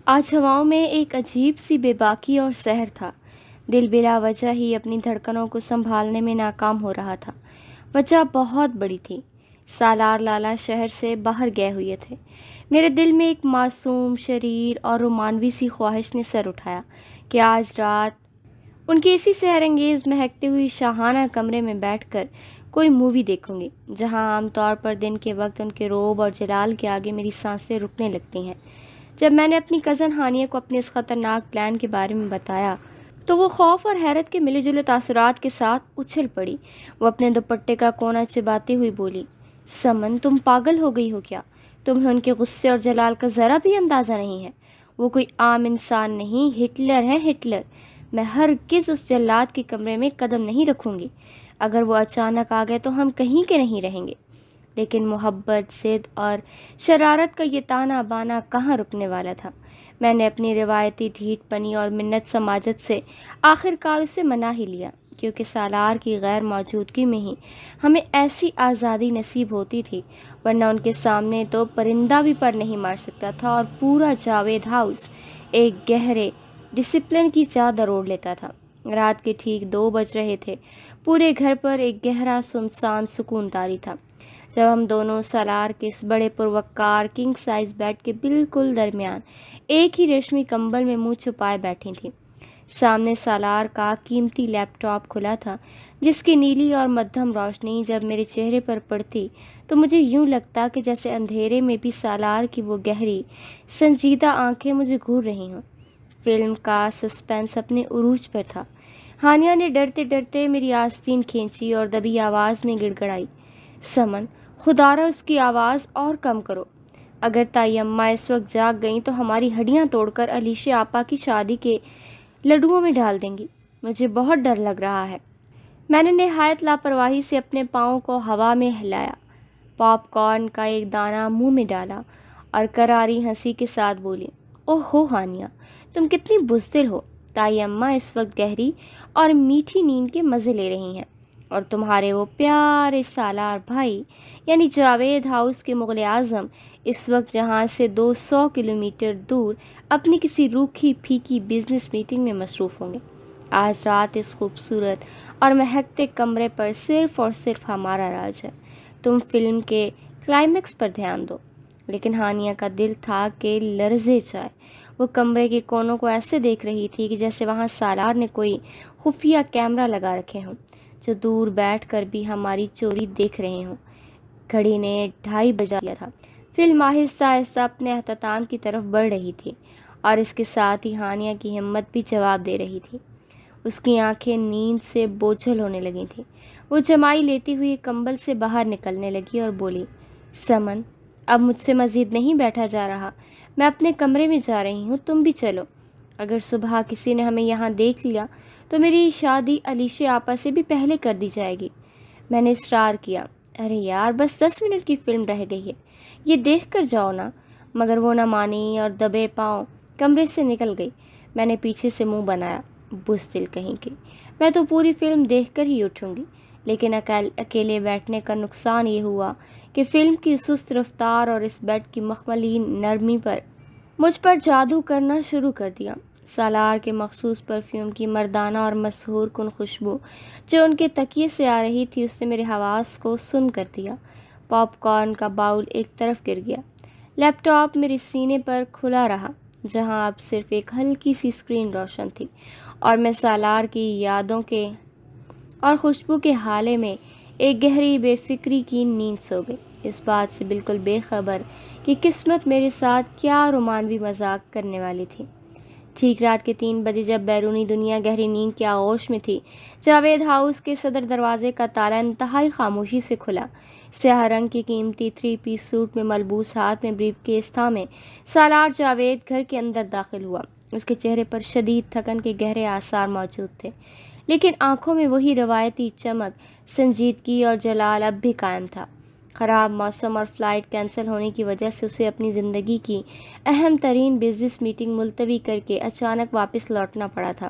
آج ہواؤں میں ایک عجیب سی بے باکی اور سحر تھا۔ دل بلا وجہ ہی اپنی دھڑکنوں کو سنبھالنے میں ناکام ہو رہا تھا۔ وجہ بہت بڑی تھی۔ سالار لالا شہر سے باہر گئے ہوئے تھے۔ میرے دل میں ایک معصوم، شریر اور رومانوی سی خواہش نے سر اٹھایا کہ آج رات ان کی اسی سحر انگیز مہکتی ہوئی شاہانہ کمرے میں بیٹھ کر کوئی مووی دیکھوں گی، جہاں عام طور پر دن کے وقت ان کے روب اور جلال کے آگے میری سانسیں رکنے لگتی ہیں۔ جب میں نے اپنی کزن ہانیہ کو اپنے اس خطرناک پلان کے بارے میں بتایا تو وہ خوف اور حیرت کے ملے جلے تاثرات کے ساتھ اچھل پڑی۔ وہ اپنے دوپٹے کا کونا چباتے ہوئی بولی، سمن تم پاگل ہو گئی ہو کیا؟ تمہیں ان کے غصے اور جلال کا ذرا بھی اندازہ نہیں ہے۔ وہ کوئی عام انسان نہیں، ہٹلر ہے، ہٹلر۔ میں ہرگز اس جلاد کے کمرے میں قدم نہیں رکھوں گی۔ اگر وہ اچانک آ گئے تو ہم کہیں کے نہیں رہیں گے۔ لیکن محبت، ضد اور شرارت کا یہ تانا بانا کہاں رکنے والا تھا۔ میں نے اپنی روایتی ڈھیٹ پنی اور منت سماجت سے آخر کار اسے منا ہی لیا، کیونکہ سالار کی غیر موجودگی میں ہی ہمیں ایسی آزادی نصیب ہوتی تھی، ورنہ ان کے سامنے تو پرندہ بھی پر نہیں مار سکتا تھا اور پورا جاوید ہاؤس ایک گہرے ڈسپلن کی چادر اوڑھ لیتا تھا۔ رات کے ٹھیک 2 بج رہے تھے۔ پورے گھر پر ایک گہرا سنسان سکون طاری تھا، جب ہم دونوں سالار کے اس بڑے پروقار کنگ سائز بیڈ کے بالکل درمیان ایک ہی ریشمی کمبل میں منہ چھپائے بیٹھی تھیں۔ سامنے سالار کا قیمتی لیپ ٹاپ کھلا تھا، جس کی نیلی اور مدھم روشنی جب میرے چہرے پر پڑتی تو مجھے یوں لگتا کہ جیسے اندھیرے میں بھی سالار کی وہ گہری سنجیدہ آنکھیں مجھے گھور رہی ہوں۔ فلم کا سسپینس اپنے عروج پر تھا۔ ہانیہ نے ڈرتے ڈرتے میری آستین کھینچی اور دبی آواز میں گڑ گڑائی، سمن خدا را اس کی آواز اور کم کرو۔ اگر تائی اماں اس وقت جاگ گئیں تو ہماری ہڈیاں توڑ کر علیشے آپا کی شادی کے لڈوؤں میں ڈال دیں گی۔ مجھے بہت ڈر لگ رہا ہے۔ میں نے نہایت لاپرواہی سے اپنے پاؤں کو ہوا میں ہلایا، پاپ کارن کا ایک دانہ منہ میں ڈالا اور کراری ہنسی کے ساتھ بولی، اوہ ہو ہانیہ، تم کتنی بزدل ہو۔ تائی اماں اس وقت گہری اور میٹھی نیند کے مزے لے رہی ہیں، اور تمہارے وہ پیارے سالار بھائی یعنی جاوید ہاؤس کے مغل اعظم اس وقت یہاں سے 200 کلومیٹر دور اپنی کسی روکھی پھیکی بزنس میٹنگ میں مصروف ہوں گے۔ آج رات اس خوبصورت اور مہکتے کمرے پر صرف اور صرف ہمارا راج ہے۔ تم فلم کے کلائمیکس پر دھیان دو۔ لیکن ہانیہ کا دل تھا کہ لرزے جائے۔ وہ کمرے کے کونوں کو ایسے دیکھ رہی تھی کہ جیسے وہاں سالار نے کوئی خفیہ کیمرہ لگا رکھے ہوں، جو دور بیٹھ کر بھی ہماری چوری دیکھ رہے ہوں۔ گھڑی نے 2:30 بجا دیا تھا۔ فلم آہستہ آہستہ اپنے اختتام کی طرف بڑھ رہی تھی، اور اس کے ساتھ ہی ہانیہ کی ہمت بھی جواب دے رہی تھی۔ اس کی آنکھیں نیند سے بوجھل ہونے لگی تھیں۔ وہ جمائی لیتی ہوئی کمبل سے باہر نکلنے لگی اور بولی، سمن اب مجھ سے مزید نہیں بیٹھا جا رہا۔ میں اپنے کمرے میں جا رہی ہوں، تم بھی چلو۔ اگر صبح کسی نے ہمیں یہاں دیکھ لیا تو میری شادی علیشے آپا سے بھی پہلے کر دی جائے گی۔ میں نے اصرار کیا، ارے یار بس 10 منٹ کی فلم رہ گئی ہے، یہ دیکھ کر جاؤ نا۔ مگر وہ نہ مانی اور دبے پاؤں کمرے سے نکل گئی۔ میں نے پیچھے سے منہ بنایا، بزدل کہیں کی، میں تو پوری فلم دیکھ کر ہی اٹھوں گی۔ لیکن اکیلے بیٹھنے کا نقصان یہ ہوا کہ فلم کی سست رفتار اور اس بیڈ کی مخملی نرمی پر مجھ پر جادو کرنا شروع کر دیا۔ سالار کے مخصوص پرفیوم کی مردانہ اور مسحور کن خوشبو جو ان کے تکیے سے آ رہی تھی، اس نے میرے حواس کو سن کر دیا۔ پاپ کارن کا باؤل ایک طرف گر گیا۔ لیپ ٹاپ میرے سینے پر کھلا رہا، جہاں اب صرف ایک ہلکی سی اسکرین روشن تھی، اور میں سالار کی یادوں کے اور خوشبو کے حالے میں ایک گہری بے فکری کی نیند سو گئی، اس بات سے بالکل بے خبر کہ قسمت میرے ساتھ کیا رومانوی مذاق کرنے والی تھی۔ ٹھیک رات کے 3 بجے جب بیرونی دنیا گہری نیند کے آغوش میں تھی، جاوید ہاؤس کے صدر دروازے کا تالا انتہائی خاموشی سے کھلا۔ سیاہ رنگ کی قیمتی 3 پیس سوٹ میں ملبوس، ہاتھ میں بریف کیس تھامے، سالار جاوید گھر کے اندر داخل ہوا۔ اس کے چہرے پر شدید تھکن کے گہرے آثار موجود تھے، لیکن آنکھوں میں وہی روایتی چمک، سنجیدگی اور جلال اب بھی قائم تھا۔ خراب موسم اور فلائٹ کینسل ہونے کی وجہ سے اسے اپنی زندگی کی اہم ترین بزنس میٹنگ ملتوی کر کے اچانک واپس لوٹنا پڑا تھا۔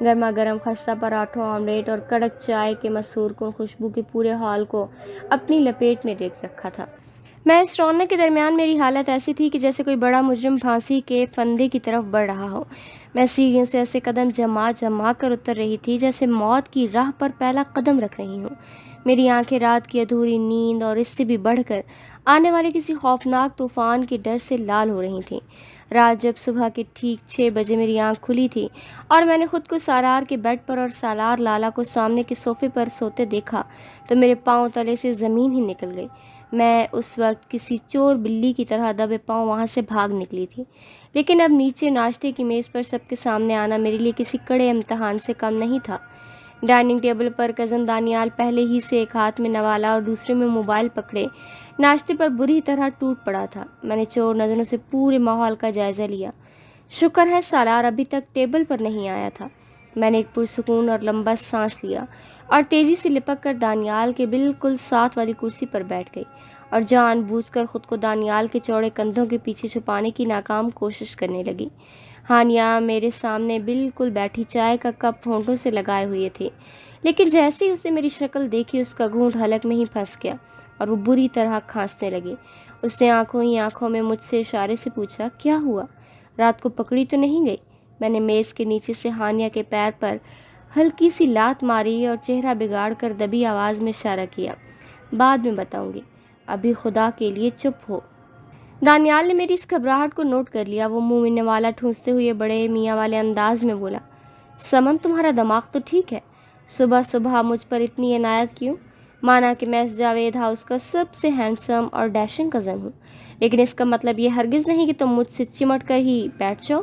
گرما گرم خستہ پراٹھوں، آملیٹ اور کڑک چائے کے مسحور کن خوشبو کے پورے ہال کو اپنی لپیٹ میں دیکھ رکھا تھا۔ میں اس رونق کے درمیان میری حالت ایسی تھی کہ جیسے کوئی بڑا مجرم پھانسی کے پھندے کی طرف بڑھ رہا ہو۔ میں سیڑھیوں سے ایسے قدم جما جما کر اتر رہی تھی جیسے موت کی راہ پر پہلا قدم رکھ رہی ہوں۔ میری آنکھیں رات کی ادھوری نیند اور اس سے بھی بڑھ کر آنے والے کسی خوفناک طوفان کے ڈر سے لال ہو رہی تھیں۔ رات جب صبح کے ٹھیک 6 بجے میری آنکھ کھلی تھی اور میں نے خود کو سالار کے بیڈ پر اور سالار لالا کو سامنے کے صوفے پر سوتے دیکھا تو میرے پاؤں تلے سے زمین ہی نکل گئی۔ میں اس وقت کسی چور بلی کی طرح دبے پاؤں وہاں سے بھاگ نکلی تھی، لیکن اب نیچے ناشتے کی میز پر سب کے سامنے آنا میرے لیے کسی کڑے امتحان سے کم نہیں تھا۔ ڈائننگ ٹیبل پر کزن دانیال پہلے ہی سے ایک ہاتھ میں نوالا اور دوسرے میں موبائل پکڑے ناشتے پر بری طرح ٹوٹ پڑا تھا۔ میں نے چور نظروں سے پورے ماحول کا جائزہ لیا۔ شکر ہے سالار ابھی تک ٹیبل پر نہیں آیا تھا۔ میں نے ایک پرسکون اور لمبا سانس لیا اور تیزی سے لپک کر دانیال کے بالکل ساتھ والی کرسی پر بیٹھ گئی اور جان بوجھ کر خود کو دانیال کے چوڑے کندھوں کے پیچھے چھپانے کی ناکام کوشش کرنے لگی۔ ہانیہ میرے سامنے بالکل بیٹھی چائے کا کپ ہونٹوں سے لگائے ہوئے تھی، لیکن جیسے ہی اسے میری شکل دیکھی اس کا گھونٹ حلق میں ہی پھنس گیا اور وہ بری طرح کھانسنے لگی۔ اس نے آنکھوں ہی آنکھوں میں مجھ سے اشارے سے پوچھا، کیا ہوا؟ رات کو پکڑی تو نہیں گئی؟ میں نے میز کے نیچے سے ہانیہ کے پیر پر ہلکی سی لات ماری اور چہرہ بگاڑ کر دبی آواز میں اشارہ کیا، بعد میں بتاؤں گی، ابھی خدا کے لیے چپ ہو۔ دانیال نے میری اس گھبراہٹ کو نوٹ کر لیا۔ وہ منہ میں نوالا ٹھونستے ہوئے بڑے میاں والے انداز میں بولا، سمن تمہارا دماغ تو ٹھیک ہے؟ صبح صبح مجھ پر اتنی عنایت کیوں؟ مانا کہ میں اس جاوید ہاؤس کا سب سے ہینڈسم اور ڈیشنگ کزن ہوں، لیکن اس کا مطلب یہ ہرگز نہیں کہ تم مجھ سے چمٹ کر ہی بیٹھ جاؤ۔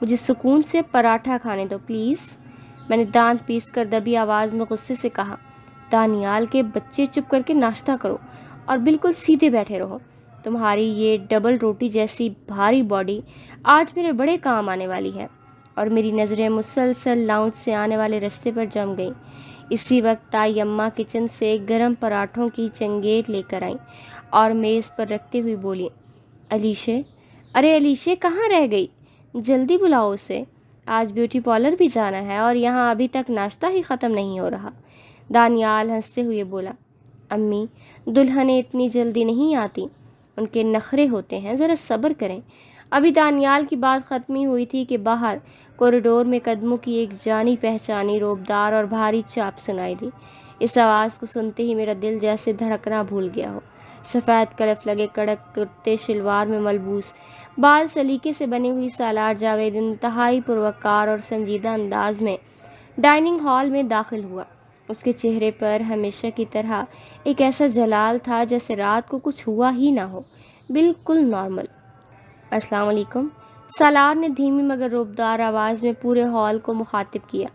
مجھے سکون سے پراٹھا کھانے دو پلیز۔ میں نے دانت پیس کر دبی آواز میں غصے سے کہا، دانیال کے بچے چپ کر کے ناشتہ کرو اور بالکل سیدھے بیٹھے رہو۔ تمہاری یہ ڈبل روٹی جیسی بھاری باڈی آج میرے بڑے کام آنے والی ہے۔ اور میری نظریں مسلسل لاؤنج سے آنے والے رستے پر جم گئیں۔ اسی وقت تائی اماں کچن سے گرم پراٹھوں کی چنگیٹ لے کر آئیں اور میز پر رکھتے ہوئی بولی، علیشے، ارے علیشے کہاں رہ گئی؟ جلدی بلاؤ اسے، آج بیوٹی پارلر بھی جانا ہے اور یہاں ابھی تک ناشتہ ہی ختم نہیں ہو رہا۔ دانیال ہنستے ہوئے بولا، امی، دلہنیں اتنی جلدی نہیں آتی، ان کے نخرے ہوتے ہیں، ذرا صبر کریں۔ ابھی دانیال کی بات ختم ہی ہوئی تھی کہ باہر کوریڈور میں قدموں کی ایک جانی پہچانی روبدار اور بھاری چاپ سنائی دی۔ اس آواز کو سنتے ہی میرا دل جیسے دھڑکنا بھول گیا ہو۔ سفید کلف لگے کڑک کرتے شلوار میں ملبوس، بال سلیقے سے بنی ہوئی سالار جاوید انتہائی پروقار اور سنجیدہ انداز میں ڈائننگ ہال میں داخل ہوا۔ اس کے چہرے پر ہمیشہ کی طرح ایک ایسا جلال تھا جیسے رات کو کچھ ہوا ہی نہ ہو، بالکل نارمل۔ السلام علیکم، سالار نے دھیمی مگر روبدار آواز میں پورے ہال کو مخاطب کیا۔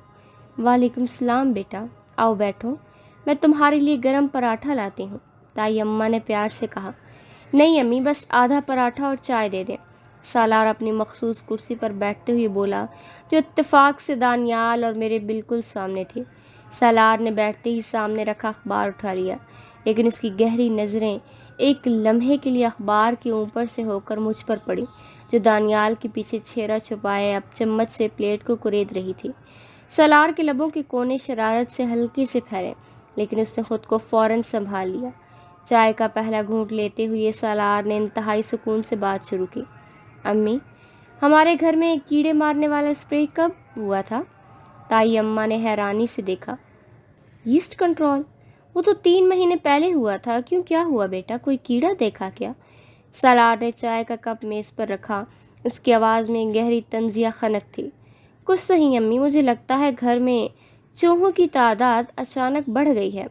وعلیکم السلام بیٹا، آؤ بیٹھو، میں تمہارے لیے گرم پراٹھا لاتی ہوں، تائی اماں نے پیار سے کہا۔ نہیں امی، بس آدھا پراٹھا اور چائے دے دیں، سالار اپنی مخصوص کرسی پر بیٹھتے ہوئے بولا، جو اتفاق سے دانیال اور میرے بالکل سامنے تھی۔ سالار نے بیٹھتے ہی سامنے رکھا اخبار اٹھا لیا، لیکن اس کی گہری نظریں ایک لمحے کے لیے اخبار کے اوپر سے ہو کر مجھ پر پڑی، جو دانیال کے پیچھے چہرہ چھپائے اب چمچ سے پلیٹ کو کورید رہی تھی۔ سالار کے لبوں کے کونے شرارت سے ہلکے سے پھیلے، لیکن اس نے خود کو فوراً سنبھال لیا۔ چائے کا پہلا گھونٹ لیتے ہوئے سالار نے انتہائی سکون سے بات شروع کی، امی، ہمارے گھر میں کیڑے مارنے والا اسپرے کب ہوا تھا؟ تائی اماں نے حیرانی سے دیکھا۔ یسٹ کنٹرول، وہ تو 3 مہینے پہلے ہوا تھا، کیوں کیا ہوا بیٹا، کوئی کیڑا دیکھا کیا؟ سالار نے چائے کا کپ میز پر رکھا، اس کی آواز میں گہری طنزیہ خنک تھی۔ کچھ صحیح امی، مجھے لگتا ہے گھر میں چوہوں کی تعداد اچانک بڑھ گئی ہے،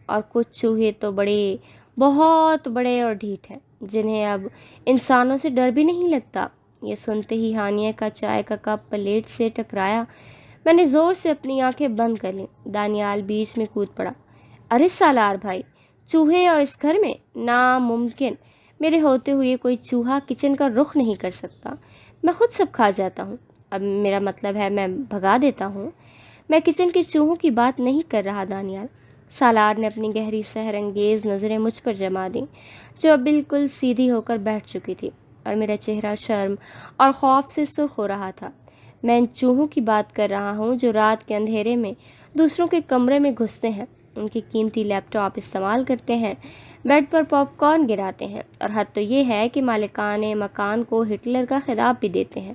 اور کچھ چوہے تو بڑے، بہت بڑے اور ڈھیٹ ہیں، جنہیں اب انسانوں سے ڈر بھی نہیں لگتا۔ یہ سنتے ہی ہانیہ کا چائے کا کپ پلیٹ سے ٹکرایا۔ میں نے زور سے اپنی آنکھیں بند کر لیں۔ دانیال بیچ میں کود پڑا، ارے سالار بھائی، چوہے اور اس گھر میں؟ ناممکن، میرے ہوتے ہوئے کوئی چوہا کچن کا رخ نہیں کر سکتا، میں خود سب کھا جاتا ہوں، اب میرا مطلب ہے میں بھگا دیتا ہوں۔ میں کچن کے چوہوں کی بات نہیں کر رہا دانیال۔ سالار نے اپنی گہری سحر انگیز نظریں مجھ پر جما دیں، جو اب بالکل سیدھی ہو کر بیٹھ چکی تھی، اور میرا چہرہ شرم اور خوف سے سرخ ہو رہا تھا۔ میں ان چوہوں کی بات کر رہا ہوں جو رات کے اندھیرے میں دوسروں کے کمرے میں گھستے ہیں، ان کی قیمتی لیپ ٹاپ استعمال کرتے ہیں، بیڈ پر پاپ کارن گراتے ہیں، اور حد تو یہ ہے کہ مالکان مکان کو ہٹلر کا خطاب بھی دیتے ہیں۔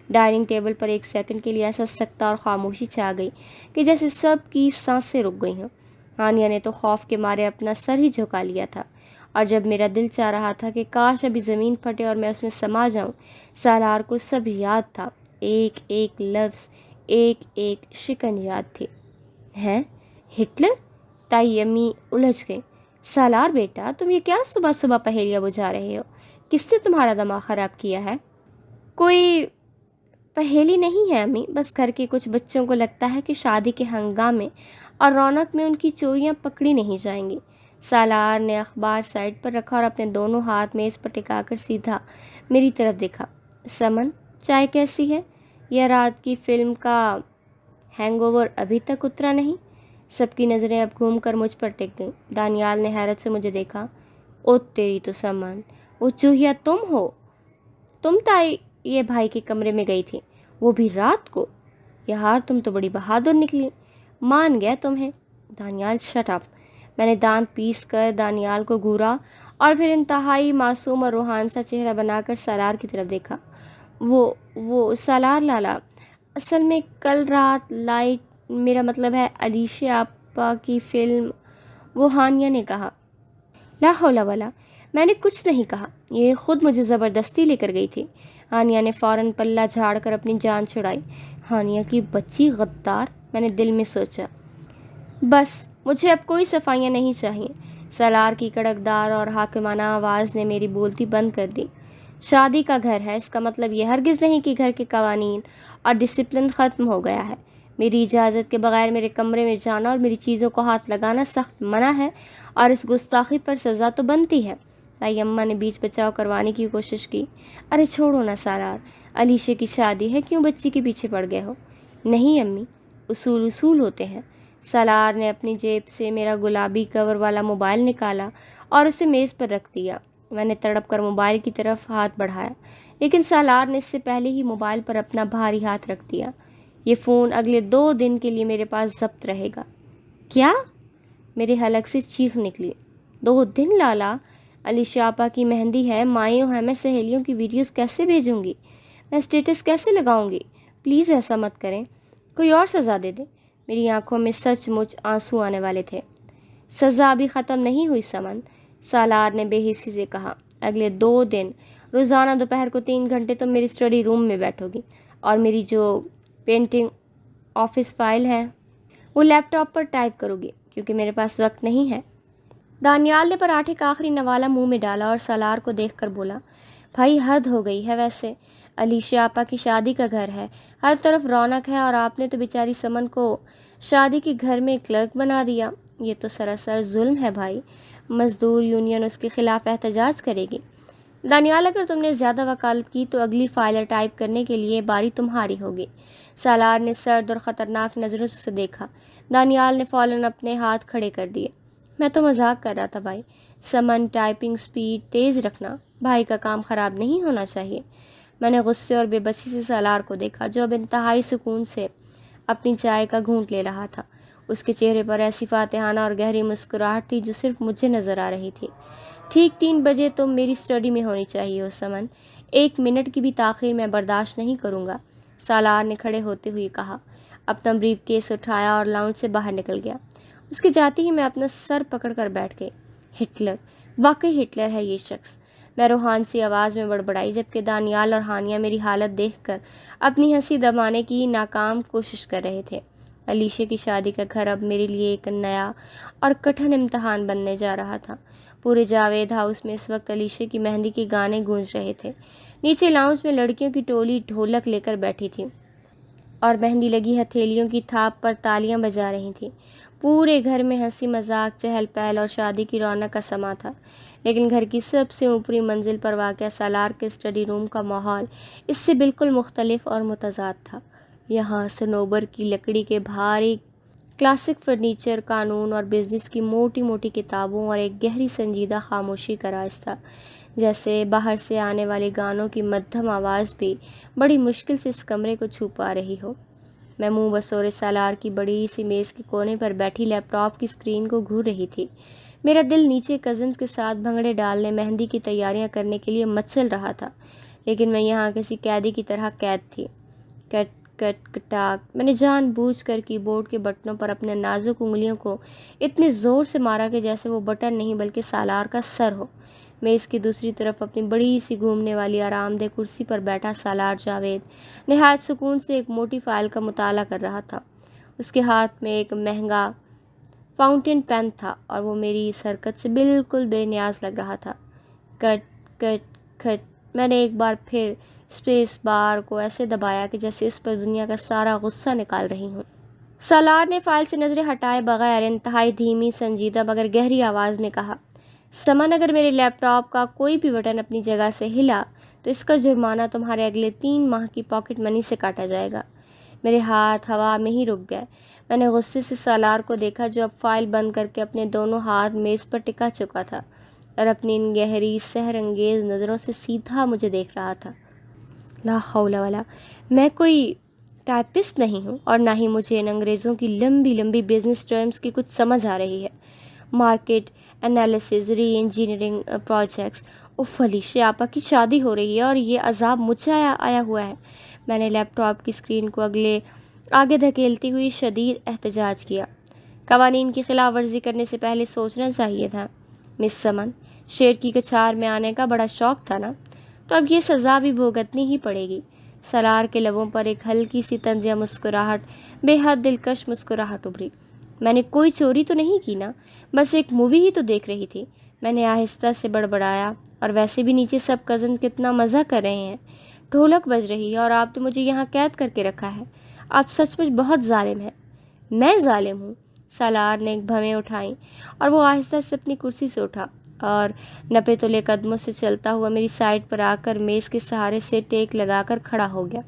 ڈائننگ ٹیبل پر ایک سیکنڈ کے لیے ایسا سکتہ اور خاموشی چھا گئی کہ جیسے سب کی سانسیں رک گئی ہوں۔ ہانیہ نے تو خوف کے مارے اپنا سر ہی جھکا لیا تھا، اور جب میرا دل چاہ رہا تھا کہ کاش ابھی زمین پھٹے اور میں اس میں سما جاؤں، سالار کو سب یاد تھا، ایک ایک لفظ، ایک ایک شکن یاد تھی۔ ہیں؟ ہٹلر؟ تائی امی الجھ گئی۔ سالار بیٹا، تم یہ کیا صبح صبح پہیلیاں بجھا رہے ہو؟ کس نے تمہارا دماغ خراب کیا ہے؟ کوئی پہیلی نہیں ہے امی، بس گھر کے کچھ بچوں کو لگتا ہے کہ شادی کے ہنگامے اور رونق میں ان کی چوریاں پکڑی نہیں جائیں گی۔ سالار نے اخبار سائڈ پر رکھا اور اپنے دونوں ہاتھ میز پر ٹکا کر سیدھا میری طرف دیکھا۔ سمن، چائے کیسی ہے؟ یہ رات کی فلم کا ہینگ اوور ابھی تک اترا نہیں؟ سب کی نظریں اب گھوم کر مجھ پر ٹک گئیں۔ دانیال نے حیرت سے مجھے دیکھا۔ او تیری تو سمن، وہ چوہیا تم ہو؟ تم تائی یہ بھائی کے کمرے میں گئی تھی، وہ بھی رات کو؟ یار تم تو بڑی بہادر نکلی، مان گیا تمہیں۔ Daniyal shut up. میں نے دانت پیس کر دانیال کو گھورا اور پھر انتہائی معصوم اور روحان سا چہرہ بنا کر سالار کی طرف دیکھا۔ وہ سالار لالا، اصل میں کل رات لائٹ، میرا مطلب ہے علیشہ آپا کی فلم، وہ ہانیہ نے کہا۔ لا حول ولا، میں نے کچھ نہیں کہا، یہ خود مجھے زبردستی لے کر گئی تھی۔ ہانیہ نے فوراً پلہ جھاڑ کر اپنی جان چھڑائی۔ ہانیہ کی بچی غدار، میں نے دل میں سوچا۔ بس مجھے اب کوئی صفائیاں نہیں چاہیے۔ سالار کی کڑکدار اور حاکمانہ آواز نے میری بولتی بند کر دی۔ شادی کا گھر ہے، اس کا مطلب یہ ہرگز نہیں کہ گھر کے قوانین اور ڈسپلن ختم ہو گیا ہے۔ میری اجازت کے بغیر میرے کمرے میں جانا اور میری چیزوں کو ہاتھ لگانا سخت منع ہے، اور اس گستاخی پر سزا تو بنتی ہے۔ تائی اماں نے بیچ بچاؤ کروانے کی کوشش کی۔ ارے چھوڑو نا سالار، علیشہ کی شادی ہے، کیوں بچی کے پیچھے پڑ گئے ہو؟ نہیں امی، اصول اصول ہوتے ہیں۔ سالار نے اپنی جیب سے میرا گلابی کور والا موبائل نکالا اور اسے میز پر رکھ دیا۔ میں نے تڑپ کر موبائل کی طرف ہاتھ بڑھایا، لیکن سالار نے اس سے پہلے ہی موبائل پر اپنا بھاری ہاتھ رکھ دیا۔ یہ فون اگلے 2 دن کے لیے میرے پاس ضبط رہے گا۔ کیا؟ میرے حلق سے چیخ نکلی۔ 2 دن لالا؟ علیشہ آپا کی مہندی ہے، مایوں ہیں، میں سہیلیوں کی ویڈیوز کیسے بھیجوں گی؟ میں اسٹیٹس کیسے لگاؤں گی؟ پلیز ایسا مت کریں، کوئی اور سزا دے دیں۔ میری آنکھوں میں سچ مچ آنسو آنے والے تھے۔ سزا ابھی ختم نہیں ہوئی سمن، سالار نے بے حسی سے کہا۔ اگلے 2 دن روزانہ دوپہر کو 3 گھنٹے تم میری اسٹڈی روم میں بیٹھو گی، اور میری جو پینٹنگ آفس فائل ہے وہ لیپ ٹاپ پر ٹائپ کرو گی، کیونکہ میرے پاس وقت نہیں ہے۔ دانیال نے پراٹھے کا آخری نوالا منہ میں ڈالا اور سالار کو دیکھ کر بولا، بھائی حد ہو گئی ہے، ویسے علیشہ آپا کی شادی کا گھر ہے، ہر طرف رونق ہے، اور آپ نے تو بیچاری سمن کو شادی کے گھر میں کلرک بنا دیا۔ یہ تو سراسر ظلم ہے بھائی، مزدور یونین اس کے خلاف احتجاج کرے گی۔ دانیال، اگر تم نے زیادہ وکالت کی تو اگلی فائل ٹائپ کرنے کے لیے باری تمہاری ہوگی۔ سالار نے سرد اور خطرناک نظروں سے اسے دیکھا۔ دانیال نے فوراً اپنے ہاتھ کھڑے کر دیے۔ میں تو مذاق کر رہا تھا بھائی، سمن ٹائپنگ سپیڈ تیز رکھنا، بھائی کا کام خراب نہیں ہونا چاہیے۔ میں نے غصے اور بے بسی سے سالار کو دیکھا، جو اب انتہائی سکون سے اپنی چائے کا گھونٹ لے رہا تھا۔ اس کے چہرے پر ایسی فاتحانہ اور گہری مسکراہٹ تھی جو صرف مجھے نظر آ رہی تھی۔ ٹھیک 3 بجے تم میری اسٹڈی میں ہونی چاہیے ہو سمن، 1 منٹ کی بھی تاخیر میں برداشت نہیں کروں گا، سالار نے کھڑے ہوتے ہوئے کہا۔ اپنا بریف کیس اٹھایا اور لاؤنج سے باہر نکل گیا۔ اس کے جاتے ہی میں اپنا سر پکڑ کر بیٹھ گئی۔ ہٹلر، واقعی ہٹلر ہے یہ شخص، میں روحان سی آواز میں بڑبڑائی، جبکہ دانیال اور ہانیہ میری حالت دیکھ کر اپنی ہنسی دبانے کی ناکام کوشش کر رہے تھے۔ علیشہ کی شادی کا گھر اب میرے لیے ایک نیا اور کٹھن امتحان بننے جا رہا تھا۔ پورے جاوید ہاؤس میں اس وقت علیشہ کی مہندی کے گانے گونج رہے تھے۔ نیچے لاؤنج میں لڑکیوں کی ٹولی ڈھولک لے کر بیٹھی تھی اور مہندی لگی ہتھیلیوں کی تھاپ پر تالیاں بجا رہی تھیں۔ پورے گھر میں ہنسی مذاق، چہل پہل اور شادی کی رونق کا سما تھا، لیکن گھر کی سب سے اوپری منزل پر واقع سالار کے اسٹڈی روم کا ماحول اس سے بالکل مختلف اور متضاد تھا۔ یہاں صنوبر کی لکڑی کے بھاری کلاسک فرنیچر، قانون اور بزنس کی موٹی موٹی کتابوں اور ایک گہری سنجیدہ خاموشی کا راز تھا، جیسے باہر سے آنے والے گانوں کی مدھم آواز بھی بڑی مشکل سے اس کمرے کو چھو پا رہی ہو۔ میں منہ بسورے سالار کی بڑی سی میز کے کونے پر بیٹھی لیپ ٹاپ کی اسکرین کو گھور رہی تھی۔ میرا دل نیچے کزنز کے ساتھ بھنگڑے ڈالنے، مہندی کی تیاریاں کرنے کے لیے مچل رہا تھا، لیکن میں یہاں کسی قیدی کی طرح قید تھی۔ کٹ کٹ کٹاک، میں نے جان بوجھ کر کی بورڈ کے بٹنوں پر اپنے نازک انگلیوں کو اتنے زور سے مارا کہ جیسے وہ بٹن نہیں بلکہ سالار کا سر ہو۔ میز کی دوسری طرف اپنی بڑی سی گھومنے والی آرام دہ کرسی پر بیٹھا سالار جاوید نہایت سکون سے ایک موٹی فائل کا مطالعہ کر رہا تھا۔ اس کے ہاتھ میں ایک مہنگا فاؤنٹین پین تھا اور وہ میری اس حرکت سے بالکل بے نیاز لگ رہا تھا۔ کٹ کٹ کٹ، میں نے ایک بار پھر اسپیس بار کو ایسے دبایا کہ جیسے اس پر دنیا کا سارا غصہ نکال رہی ہوں۔ سالار نے فائل سے نظریں ہٹائے بغیر انتہائی دھیمی، سنجیدہ مگر گہری آواز میں کہا، سمن، اگر میرے لیپ ٹاپ کا کوئی بھی بٹن اپنی جگہ سے ہلا تو اس کا جرمانہ تمہارے اگلے 3 ماہ کی پاکٹ منی سے کاٹا جائے گا۔ میرے ہاتھ ہوا میں ہی رک گئے۔ میں نے غصے سے سالار کو دیکھا جو اب فائل بند کر کے اپنے دونوں ہاتھ میز پر ٹکا چکا تھا اور اپنی ان گہری سحر انگیز نظروں سے سیدھا مجھے دیکھ رہا تھا۔ لا حول ولا، میں کوئی ٹائپسٹ نہیں ہوں اور نہ ہی مجھے ان انگریزوں کی لمبی لمبی بزنس ٹرمز کی کچھ سمجھ آ رہی ہے۔ مارکیٹ انالیسز، ری انجینئرنگ پروجیکٹس، فلیشیا آپا کی شادی ہو رہی ہے اور یہ عذاب مجھے آیا ہوا ہے۔ میں نے لیپ ٹاپ کی اسکرین کو آگے دھکیلتی ہوئی شدید احتجاج کیا۔ قوانین کی خلاف ورزی کرنے سے پہلے سوچنا چاہیے تھا۔ مس سمن، شیر کی کچھار میں آنے کا بڑا شوق تھا نا، تو اب یہ سزا بھی بھگتنی ہی پڑے گی۔ سالار کے لبوں پر ایک ہلکی سی طنزیہ مسکراہٹ، بے حد دلکش مسکراہٹ ابھری۔ میں نے کوئی چوری تو نہیں کی نا، بس ایک مووی ہی تو دیکھ رہی تھی، میں نے آہستہ سے بڑبڑایا۔ اور ویسے بھی نیچے سب کزن کتنا مزہ کر رہے ہیں، ڈھولک بج رہی ہے اور آپ نے مجھے یہاں قید کر کے رکھا ہے۔ آپ سچ مچ بہت ظالم ہیں۔ میں ظالم ہوں؟ سالار نے ایک بھویں اٹھائیں اور وہ آہستہ سے اپنی کرسی سے اٹھا اور نپے تلے قدموں سے چلتا ہوا میری سائڈ پر آ کر میز کے سہارے سے ٹیک لگا کر کھڑا ہو گیا۔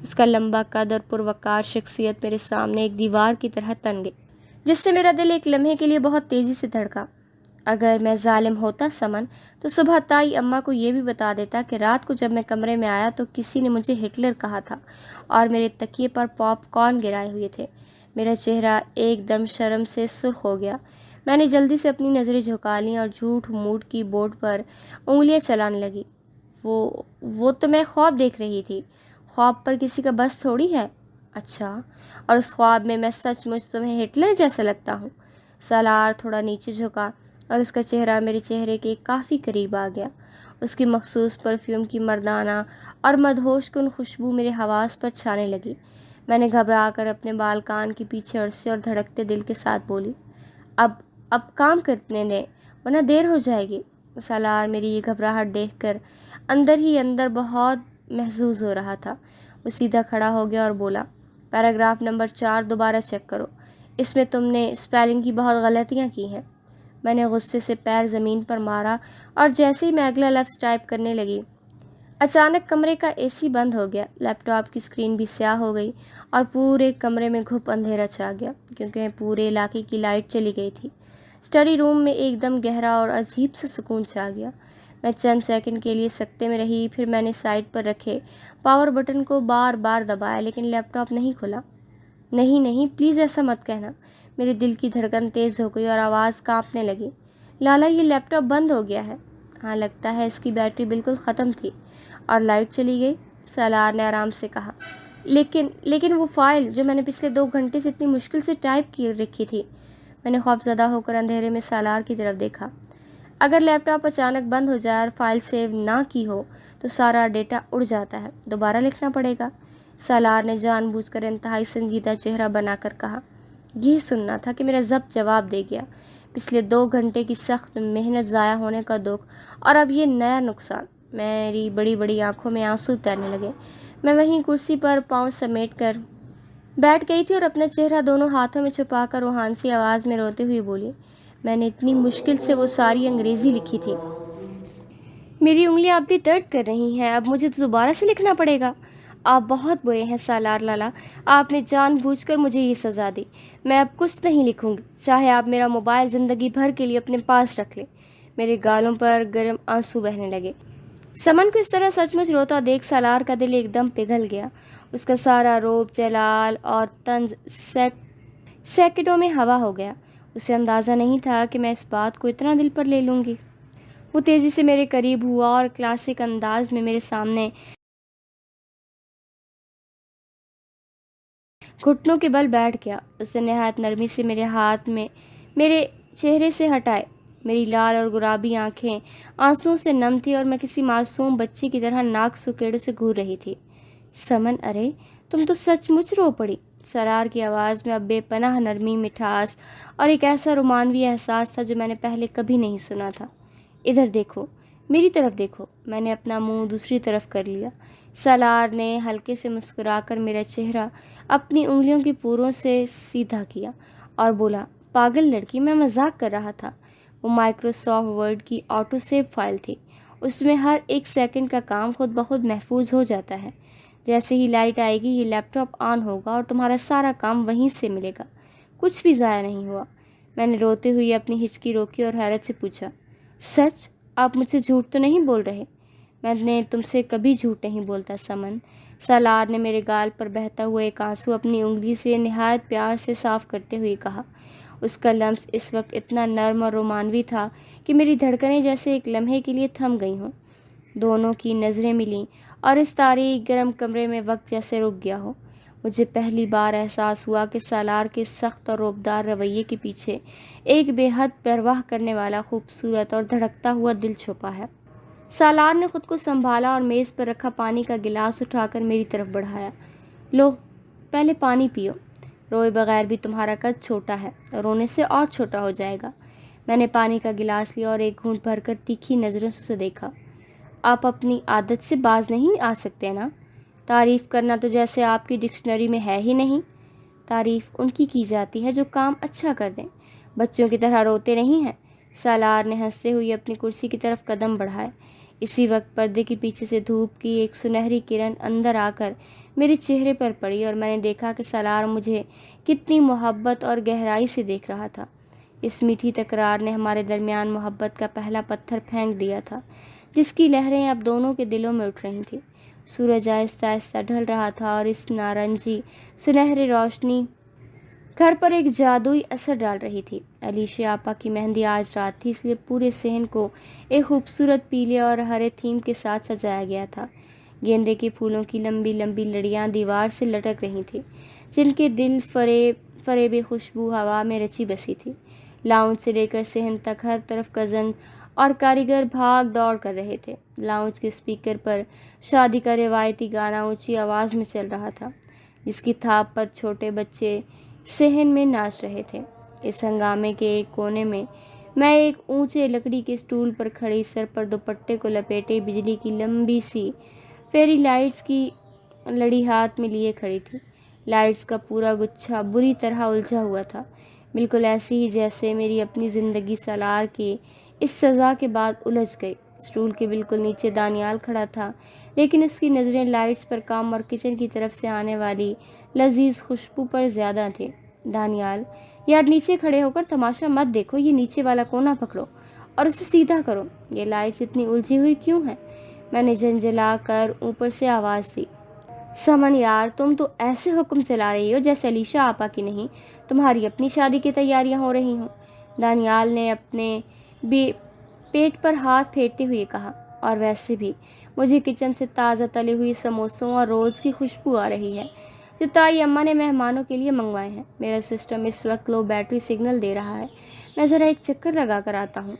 اس کا لمبا قد اور پروقار شخصیت میرے سامنے ایک دیوار کی طرح تن گئی، جس سے میرا دل ایک لمحے کے لیے بہت تیزی سے دھڑکا۔ اگر میں ظالم ہوتا سمن، تو صبح تائی اماں کو یہ بھی بتا دیتا کہ رات کو جب میں کمرے میں آیا تو کسی نے مجھے ہٹلر کہا تھا اور میرے تکیے پر پاپ کارن گرائے ہوئے تھے۔ میرا چہرہ ایک دم شرم سے سرخ ہو گیا۔ میں نے جلدی سے اپنی نظریں جھکا لیں اور جھوٹ موٹ کی بورڈ پر انگلیاں چلانے لگی۔ وہ تو میں خواب دیکھ رہی تھی۔ خواب پر کسی کا بس تھوڑی ہے۔ اچھا، اور اس خواب میں سچ مچ تمہیں ہٹلر جیسا لگتا ہوں؟ سالار تھوڑا نیچے جھکا اور اس کا چہرہ میرے چہرے کے کافی قریب آ گیا۔ اس کی مخصوص پرفیوم کی مردانہ اور مدہوش کن خوشبو میرے حواس پر چھانے لگی۔ میں نے گھبرا کر اپنے بال کان کے پیچھے اڑسے اور دھڑکتے دل کے ساتھ بولی، اب کام کرنے دیں ورنہ دیر ہو جائے گی۔ سالار میری یہ گھبراہٹ دیکھ کر اندر ہی اندر بہت محظوظ ہو رہا تھا۔ وہ سیدھا کھڑا ہو گیا اور بولا، پیراگراف نمبر 4 دوبارہ چیک کرو، اس میں تم نے اسپیلنگ کی بہت غلطیاں کی ہیں۔ میں نے غصے سے پیر زمین پر مارا اور جیسے ہی میں اگلا لفظ ٹائپ کرنے لگی، اچانک کمرے کا اے سی بند ہو گیا، لیپ ٹاپ کی اسکرین بھی سیاہ ہو گئی اور پورے کمرے میں گھپ اندھیرا چھا گیا کیونکہ پورے علاقے کی لائٹ چلی گئی تھی۔ اسٹڈی روم میں ایک دم گہرا اور عجیب سا سکون چھا گیا۔ میں چند سیکنڈ کے لیے سکتے میں رہی، پھر میں نے سائڈ پر رکھے پاور بٹن کو بار بار دبایا لیکن لیپ ٹاپ نہیں کھلا۔ نہیں، پلیز ایسا مت کہنا۔ میرے دل کی دھڑکن تیز ہو گئی اور آواز کانپنے لگی۔ لالا، یہ لیپ ٹاپ بند ہو گیا ہے۔ ہاں، لگتا ہے اس کی بیٹری بالکل ختم تھی اور لائٹ چلی گئی، سالار نے آرام سے کہا۔ لیکن وہ فائل جو میں نے پچھلے 2 گھنٹے سے اتنی مشکل سے ٹائپ کی رکھی تھی۔ میں نے خوفزدہ ہو کر اندھیرے میں سالار کی طرف دیکھا۔ اگر لیپ ٹاپ اچانک بند ہو جائے اور فائل سیو نہ کی ہو تو سارا ڈیٹا اڑ جاتا ہے، دوبارہ لکھنا پڑے گا۔ سالار نے جان بوجھ کر انتہائی سنجیدہ چہرہ بنا کر کہا۔ یہ سننا تھا کہ میرا ضبط جواب دے گیا۔ پچھلے 2 گھنٹے کی سخت محنت ضائع ہونے کا دکھ اور اب یہ نیا نقصان۔ میری بڑی بڑی آنکھوں میں آنسو تیرنے لگے۔ میں وہیں کرسی پر پاؤں سمیٹ کر بیٹھ گئی تھی اور اپنا چہرہ دونوں ہاتھوں میں چھپا کر روحانسی آواز میں روتے ہوئے بولی، میں نے اتنی مشکل سے وہ ساری انگریزی لکھی تھی، میری انگلیاں اب بھی درد کر رہی ہیں، اب مجھے دوبارہ سے لکھنا پڑے گا۔ آپ بہت برے ہیں سالار لالا، آپ نے جان بوجھ کر مجھے یہ سزا دی۔ میں اب کچھ نہیں لکھوں گی، چاہے آپ میرا موبائل زندگی بھر کے لیے اپنے پاس رکھ لیں۔ میرے گالوں پر گرم آنسو بہنے لگے۔ سمن کو اس طرح سچ مچ روتا دیکھ سالار کا دل ایک دم پگھل گیا۔ اس کا سارا روب، جلال اور طنز سیکنڈوں میں ہوا ہو گیا۔ اسے اندازہ نہیں تھا کہ میں اس بات کو اتنا دل پر لے لوں گی۔ وہ تیزی سے میرے قریب ہوا اور کلاسک انداز میں میرے سامنے گھٹنوں کے بل بیٹھ گیا۔ اس نے نہایت نرمی سے میرے چہرے سے ہٹائے۔ میری لال اور گلابی آنکھیں آنسوؤں سے نم تھی اور میں کسی معصوم بچی کی طرح ناک سکیڑوں سے گھور رہی تھی۔ سمن، ارے تم تو سچ مچ رو پڑی۔ سالار کی آواز میں اب بے پناہ نرمی، مٹھاس اور ایک ایسا رومانوی احساس تھا جو میں نے پہلے کبھی نہیں سنا تھا۔ ادھر دیکھو، میری طرف دیکھو۔ میں نے اپنا منہ دوسری طرف کر لیا۔ سالار نے ہلکے سے مسکرا کر میرا چہرہ اپنی انگلیوں کی پوروں سے سیدھا کیا اور بولا، پاگل لڑکی، میں مذاق کر رہا تھا۔ وہ مائکروسافٹ ورڈ کی آٹو سیو فائل تھی۔ اس میں ہر ایک سیکنڈ کا کام خود بخود محفوظ ہو جاتا ہے۔ جیسے ہی لائٹ آئے گی یہ لیپ ٹاپ آن ہوگا اور تمہارا سارا کام وہیں سے ملے گا۔ کچھ بھی ضائع نہیں ہوا۔ میں نے روتے ہوئے اپنی ہچکی روکی اور حیرت سے پوچھا، سچ؟ آپ مجھ سے جھوٹ تو نہیں بول رہے؟ میں نے تم سے کبھی جھوٹ نہیں بولتا سمن۔ سالار نے میرے گال پر بہتا ہوا ایک آنسو اپنی انگلی سے نہایت پیار سے صاف کرتے ہوئے کہا۔ اس کا لمس اس وقت اتنا نرم اور رومانوی تھا کہ میری دھڑکنیں جیسے ایک لمحے کے لیے تھم گئی ہوں۔ دونوں کی نظریں ملیں اور اس تاریک گرم کمرے میں وقت جیسے رک گیا ہو۔ مجھے پہلی بار احساس ہوا کہ سالار کے سخت اور رعبدار رویے کے پیچھے ایک بے حد پرواہ کرنے والا خوبصورت اور دھڑکتا ہوا دل چھپا ہے۔ سالار نے خود کو سنبھالا اور میز پر رکھا پانی کا گلاس اٹھا کر میری طرف بڑھایا۔ لو، پہلے پانی پیو۔ روئے بغیر بھی تمہارا قد چھوٹا ہے، رونے سے اور چھوٹا ہو جائے گا۔ میں نے پانی کا گلاس لیا اور ایک گھونٹ بھر کر تیکھی نظروں سے اسے دیکھا۔ آپ اپنی عادت سے باز نہیں آ سکتے نا؟ تعریف کرنا تو جیسے آپ کی ڈکشنری میں ہے ہی نہیں۔ تعریف ان کی جاتی ہے جو کام اچھا کر دیں، بچوں کی طرح روتے نہیں ہیں۔ سالار نے ہنستے ہوئے اپنی کرسی کی طرف قدم بڑھائے۔ اسی وقت پردے کے پیچھے سے دھوپ کی ایک سنہری کرن اندر آ کر میرے چہرے پر پڑی اور میں نے دیکھا کہ سالار مجھے کتنی محبت اور گہرائی سے دیکھ رہا تھا۔ اس میٹھی تکرار نے ہمارے درمیان محبت کا پہلا پتھر پھینک دیا تھا، جس کی لہریں اب دونوں کے دلوں میں اٹھ رہی تھیں۔ سورج آہستہ آہستہ ڈھل رہا تھا اور اس نارنجی سنہری روشنی گھر پر ایک جادوئی اثر ڈال رہی تھی۔ علیشا آپا کی مہندی آج رات تھی، اس لیے پورے صحن کو ایک خوبصورت پیلے اور ہرے تھیم کے ساتھ سجایا گیا تھا۔ گیندے کے پھولوں کی لمبی لمبی لڑیاں دیوار سے لٹک رہی تھیں، جن کے دل فریب خوشبو ہوا میں رچی بسی تھی۔ لاؤنج سے لے کر صحن تک ہر طرف کزن اور کاریگر بھاگ دوڑ کر رہے تھے۔ لاؤنج کے اسپیکر پر شادی کا روایتی گانا اونچی آواز میں چل رہا تھا، جس کی تھاپ پر چھوٹے بچے صحن میں ناچ رہے تھے۔ اس ہنگامے کے ایک کونے میں میں ایک اونچے لکڑی کے اسٹول پر کھڑی، سر پر دوپٹے کو لپیٹے، بجلی کی لمبی سی فیری لائٹس کی لڑی ہاتھ میں لیے کھڑی تھی۔ لائٹس کا پورا گچھا بری طرح الجھا ہوا تھا، بالکل ایسی ہی جیسے میری اپنی زندگی سالار کی اس سزا کے بعد الجھ گئی۔ اسٹول کے بالکل نیچے دانیال کھڑا تھا، لیکن اس کی نظریں لائٹس پر کام اور کچن کی طرف سے آنے والی لذیذ خوشبو پر زیادہ تھی۔ دانیال، یار نیچے کھڑے ہو کر تماشا مت دیکھو، یہ نیچے والا کونا پکڑو اور اسے سیدھا کرو۔ یہ لائٹس اتنی الجھی ہوئی کیوں ہیں؟ میں نے جھنجھلا کر اوپر سے آواز دی۔ سمن یار، تم تو ایسے حکم چلا رہی ہو جیسے علیشا آپا کی نہیں، تمہاری اپنی شادی کی تیاریاں ہو رہی ہوں۔ دانیال نے اپنے پیٹ پر ہاتھ پھیرتے ہوئے کہا، اور ویسے بھی مجھے کچن سے تازہ تلے ہوئی سموسوں اور رولز کی خوشبو آ رہی ہے جو تائی اماں نے مہمانوں کے لیے منگوائے ہیں۔ میرا سسٹم اس وقت لو بیٹری سگنل دے رہا ہے، میں ذرا ایک چکر لگا کر آتا ہوں۔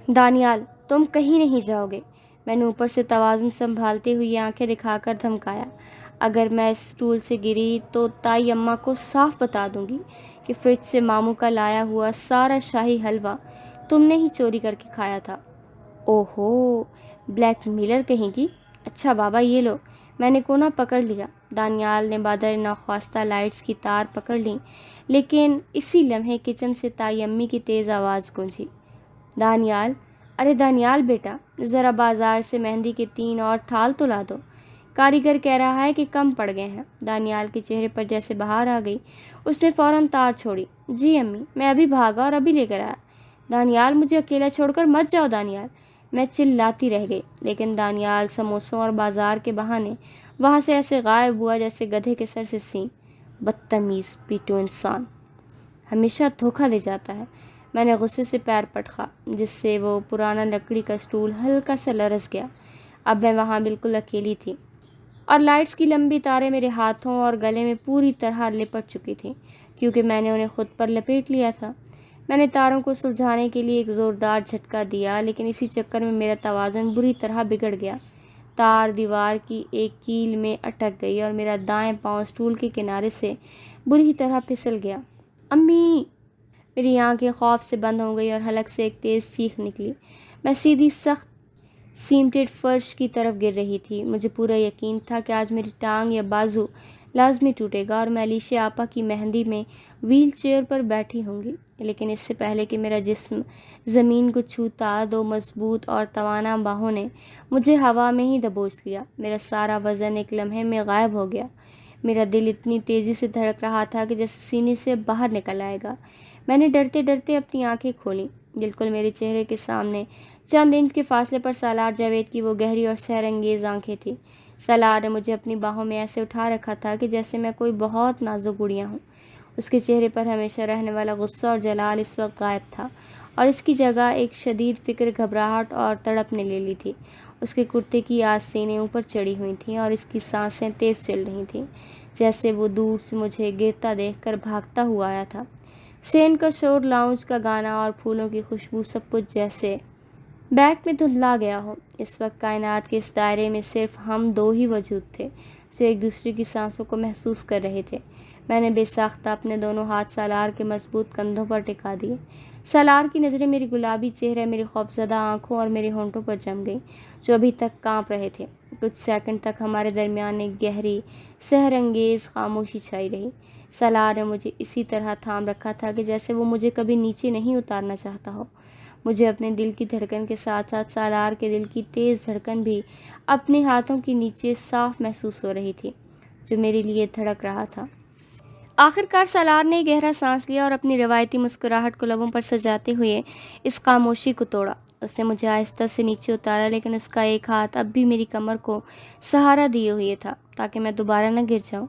دانیال، تم کہیں نہیں جاؤ گے، میں نے اوپر سے توازن سنبھالتے ہوئے آنکھیں دکھا کر دھمکایا۔ اگر میں اس اسٹول سے گری تو تائی اماں کو صاف بتا دوں گی کہ فریج سے ماموں کا لایا ہوا سارا شاہی حلوہ تم نے ہی چوری کر کے کھایا تھا۔ اوہو، بلیک میلر کہیں گی۔ اچھا بابا، یہ لو۔ میں نے کونا پکڑ لیا۔ دانیال نے بادر ناخواستہ لائٹس کی تار پکڑ لی، لیکن اسی لمحے کچن سے تائی امی کی تیز آواز گونجی، دانیال، ارے دانیال بیٹا، ذرا بازار سے مہندی کے 3 اور تھال تو لا دو، کاریگر کہہ رہا ہے کہ کم پڑ گئے ہیں۔ دانیال کے چہرے پر جیسے بہار آ گئی، اس نے فوراً تار چھوڑی۔ جی امی، میں ابھی بھاگا اور ابھی لے کر آیا۔ دانیال مجھے اکیلا چھوڑ کر مت جاؤ دانیال، میں چلاتی رہ گئی، لیکن دانیال سموسوں اور بازار کے بہانے وہاں سے ایسے غائب ہوا جیسے گدھے کے سر سے سینگ۔ بدتمیز پیٹو انسان ہمیشہ دھوکہ دے جاتا ہے۔ میں نے غصے سے پیر پٹکا جس سے وہ پرانا لکڑی کا اسٹول ہلکا سا لرز گیا۔ اب میں وہاں بالکل اکیلی تھی اور لائٹس کی لمبی تاریں میرے ہاتھوں اور گلے میں پوری طرح لپٹ چکی تھیں کیونکہ میں نے انہیں خود پر لپیٹ لیا تھا۔ میں نے تاروں کو سلجھانے کے لیے ایک زوردار جھٹکا دیا، لیکن اسی چکر میں میرا توازن بری طرح بگڑ گیا۔ تار دیوار کی ایک کیل میں اٹک گئی اور میرا دائیں پاؤں اسٹول کے کنارے سے بری طرح پھسل گیا۔ امی! میری آنکھیں خوف سے بند ہو گئی اور حلق سے ایک تیز چیخ نکلی۔ میں سیدھی سخت سیمنٹڈ فرش کی طرف گر رہی تھی۔ مجھے پورا یقین تھا کہ آج میری ٹانگ یا بازو لازمی ٹوٹے گا اور میں علیشا آپا کی مہندی میں ویل چیئر پر بیٹھی ہوں گی، لیکن اس سے پہلے کہ میرا جسم زمین کو چھوتا، دو مضبوط اور توانا باہوں نے مجھے ہوا میں ہی دبوچ لیا۔ میرا سارا وزن ایک لمحے میں غائب ہو گیا۔ میرا دل اتنی تیزی سے دھڑک رہا تھا کہ جیسے سینے سے باہر نکل آئے گا۔ میں نے ڈرتے ڈرتے اپنی آنکھیں کھولیں۔ بالکل میرے چہرے کے سامنے چند انچ کے فاصلے پر سالار جاوید کی وہ گہری اور سحر انگیز آنکھیں تھیں۔ سالار نے مجھے اپنی باہوں میں ایسے اٹھا رکھا تھا کہ جیسے میں کوئی بہت نازک گڑیا ہوں۔ اس کے چہرے پر ہمیشہ رہنے والا غصہ اور جلال اس وقت غائب تھا اور اس کی جگہ ایک شدید فکر، گھبراہٹ اور تڑپ نے لے لی تھی۔ اس کے کرتے کی آستینیں اوپر چڑھی ہوئی تھیں اور اس کی سانسیں تیز چل رہی تھیں، جیسے وہ دور سے مجھے گرتا دیکھ کر بھاگتا ہوا آیا تھا۔ سین کا شور، لاؤنج کا گانا اور پھولوں کی خوشبو سب کچھ جیسے بیک میں دھندلا گیا ہو۔ اس وقت کائنات کے اس دائرے میں صرف ہم دو ہی وجود تھے جو ایک دوسرے کی سانسوں کو محسوس کر رہے تھے۔ میں نے بے ساختہ اپنے دونوں ہاتھ سالار کے مضبوط کندھوں پر ٹکا دیے۔ سالار کی نظریں میری گلابی چہرے، میری خوفزدہ آنکھوں اور میرے ہونٹوں پر جم گئیں جو ابھی تک کانپ رہے تھے۔ کچھ سیکنڈ تک ہمارے درمیان ایک گہری، سحر انگیز خاموشی چھائی رہی۔ سالار نے مجھے اسی طرح تھام رکھا تھا کہ جیسے وہ مجھے کبھی نیچے نہیں اتارنا چاہتا ہو۔ مجھے اپنے دل کی دھڑکن کے ساتھ ساتھ سالار کے دل کی تیز دھڑکن بھی اپنے ہاتھوں کے نیچے صاف محسوس ہو رہی تھی، جو میرے لیے دھڑک رہا تھا۔ آخر کار سالار نے گہرا سانس لیا اور اپنی روایتی مسکراہٹ کو لبوں پر سجاتے ہوئے اس خاموشی کو توڑا۔ اس نے مجھے آہستہ سے نیچے اتارا، لیکن اس کا ایک ہاتھ اب بھی میری کمر کو سہارا دیے ہوئے تھا تاکہ میں دوبارہ نہ گر جاؤں۔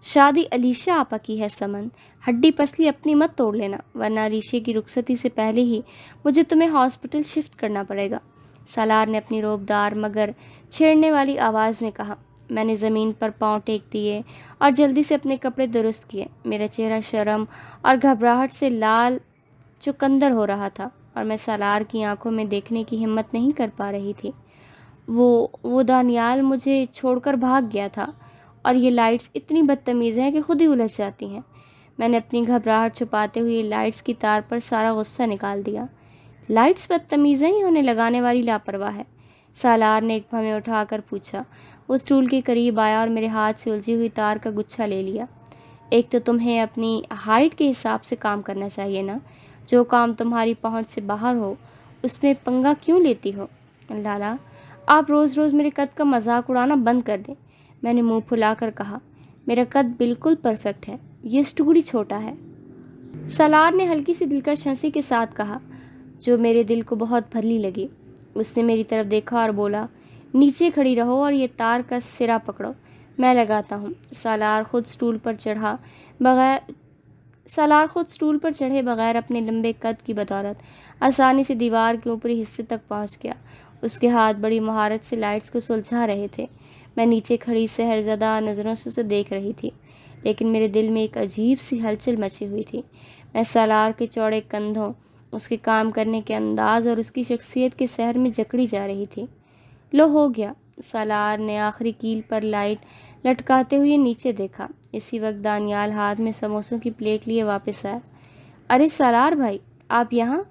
شادی علیشا آپا کی ہے سمن، ہڈی پسلی اپنی مت توڑ لینا، ورنہ علیشا کی رخصتی سے پہلے ہی مجھے تمہیں ہاسپٹل شفٹ کرنا پڑے گا، سالار نے اپنی روبدار مگر چھیڑنے والی آواز میں کہا۔ میں نے زمین پر پاؤں ٹیک دیے اور جلدی سے اپنے کپڑے درست کیے۔ میرا چہرہ شرم اور گھبراہٹ سے لال چقندر ہو رہا تھا اور میں سالار کی آنکھوں میں دیکھنے کی ہمت نہیں کر پا رہی تھی۔ وہ دانیال مجھے چھوڑ کر بھاگ گیا تھا اور یہ لائٹس اتنی بدتمیز ہیں کہ خود ہی الجھ جاتی ہیں۔ میں نے اپنی گھبراہٹ چھپاتے ہوئے لائٹس کی تار پر سارا غصہ نکال دیا۔ لائٹس بدتمیز ہیں یا انہیں لگانے والی لاپرواہ ہے؟ سالار نے ایک بھویں اٹھا کر پوچھا۔ وہ اسٹول کے قریب آیا اور میرے ہاتھ سے الجھی ہوئی تار کا گچھا لے لیا۔ ایک تو تمہیں اپنی ہائٹ کے حساب سے کام کرنا چاہیے نا، جو کام تمہاری پہنچ سے باہر ہو اس میں پنگا کیوں لیتی ہو؟ لالا، آپ روز روز میرے قد کا مذاق اڑانا بند کر دیں، میں نے منہ پھلا کر کہا۔ میرا قد بالکل پرفیکٹ ہے، یہ اسٹول ہی چھوٹا ہے، سالار نے ہلکی سی دلکش ہنسی کے ساتھ کہا جو میرے دل کو بہت بھلی لگی۔ اس نے میری طرف دیکھا اور بولا، نیچے کھڑی رہو اور یہ تار کا سرا پکڑو، میں لگاتا ہوں۔ سالار خود اسٹول پر چڑھے بغیر اپنے لمبے قد کی بدولت آسانی سے دیوار کے اوپری حصے تک پہنچ گیا۔ اس کے ہاتھ بڑی مہارت سے لائٹس کو سلجھا رہے تھے۔ میں نیچے کھڑی سحرزدہ نظروں سے اسے دیکھ رہی تھی، لیکن میرے دل میں ایک عجیب سی ہلچل مچی ہوئی تھی۔ میں سالار کے چوڑے کندھوں، اس کے کام کرنے کے انداز اور اس کی شخصیت کے سحر میں جکڑی جا رہی تھی۔ لو ہو گیا، سالار نے آخری کیل پر لائٹ لٹکاتے ہوئے نیچے دیکھا۔ اسی وقت دانیال ہاتھ میں سموسوں کی پلیٹ لیے واپس آیا۔ ارے سالار بھائی، آپ یہاں؟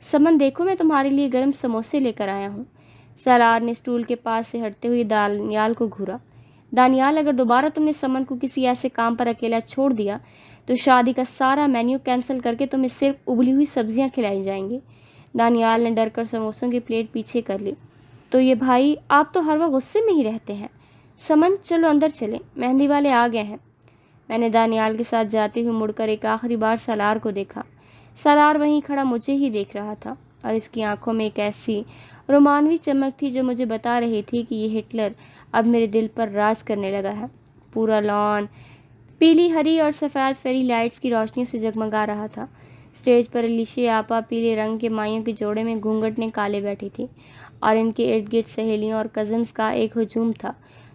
سمن دیکھو، میں تمہارے لیے گرم سموسے لے کر آیا ہوں۔ سالار نے اسٹول کے پاس سے ہٹتے ہوئے دانیال کو گھورا۔ دانیال، اگر دوبارہ تم نے سمن کو کسی ایسے کام پر اکیلا چھوڑ دیا تو شادی کا سارا مینیو کینسل کر کے تمہیں صرف ابلی ہوئی سبزیاں کھلائی جائیں گی۔ دانیال نے ڈر کر سموسوں کی پلیٹ پیچھے کر لی۔ تو یہ بھائی، آپ تو ہر وقت غصے میں ہی رہتے ہیں۔ سمن، چلو اندر چلیں، مہندی والے آ گئے ہیں۔ میں نے دانیال کے ساتھ جاتے ہوئے مڑ کر ایک آخری بار سالار کو دیکھا۔ سالار وہیں کھڑا مجھے ہی دیکھ رہا تھا اور اس کی آنکھوں میں ایک ایسی رومانوی چمک تھی جو مجھے بتا رہی تھی کہ یہ ہٹلر اب میرے دل پر راج کرنے لگا ہے۔ پورا لان پیلی، ہری اور سفید فیری لائٹس کی روشنی سے جگمگا رہا تھا۔ اسٹیج پر علیشا آپا پیلے رنگ کے مائیوں کے جوڑے میں گھونگھٹ نے کالے بیٹھی تھی اور ان کے ارد گرد سہیلیوں اور کزنز کا ایک ہجوم تھا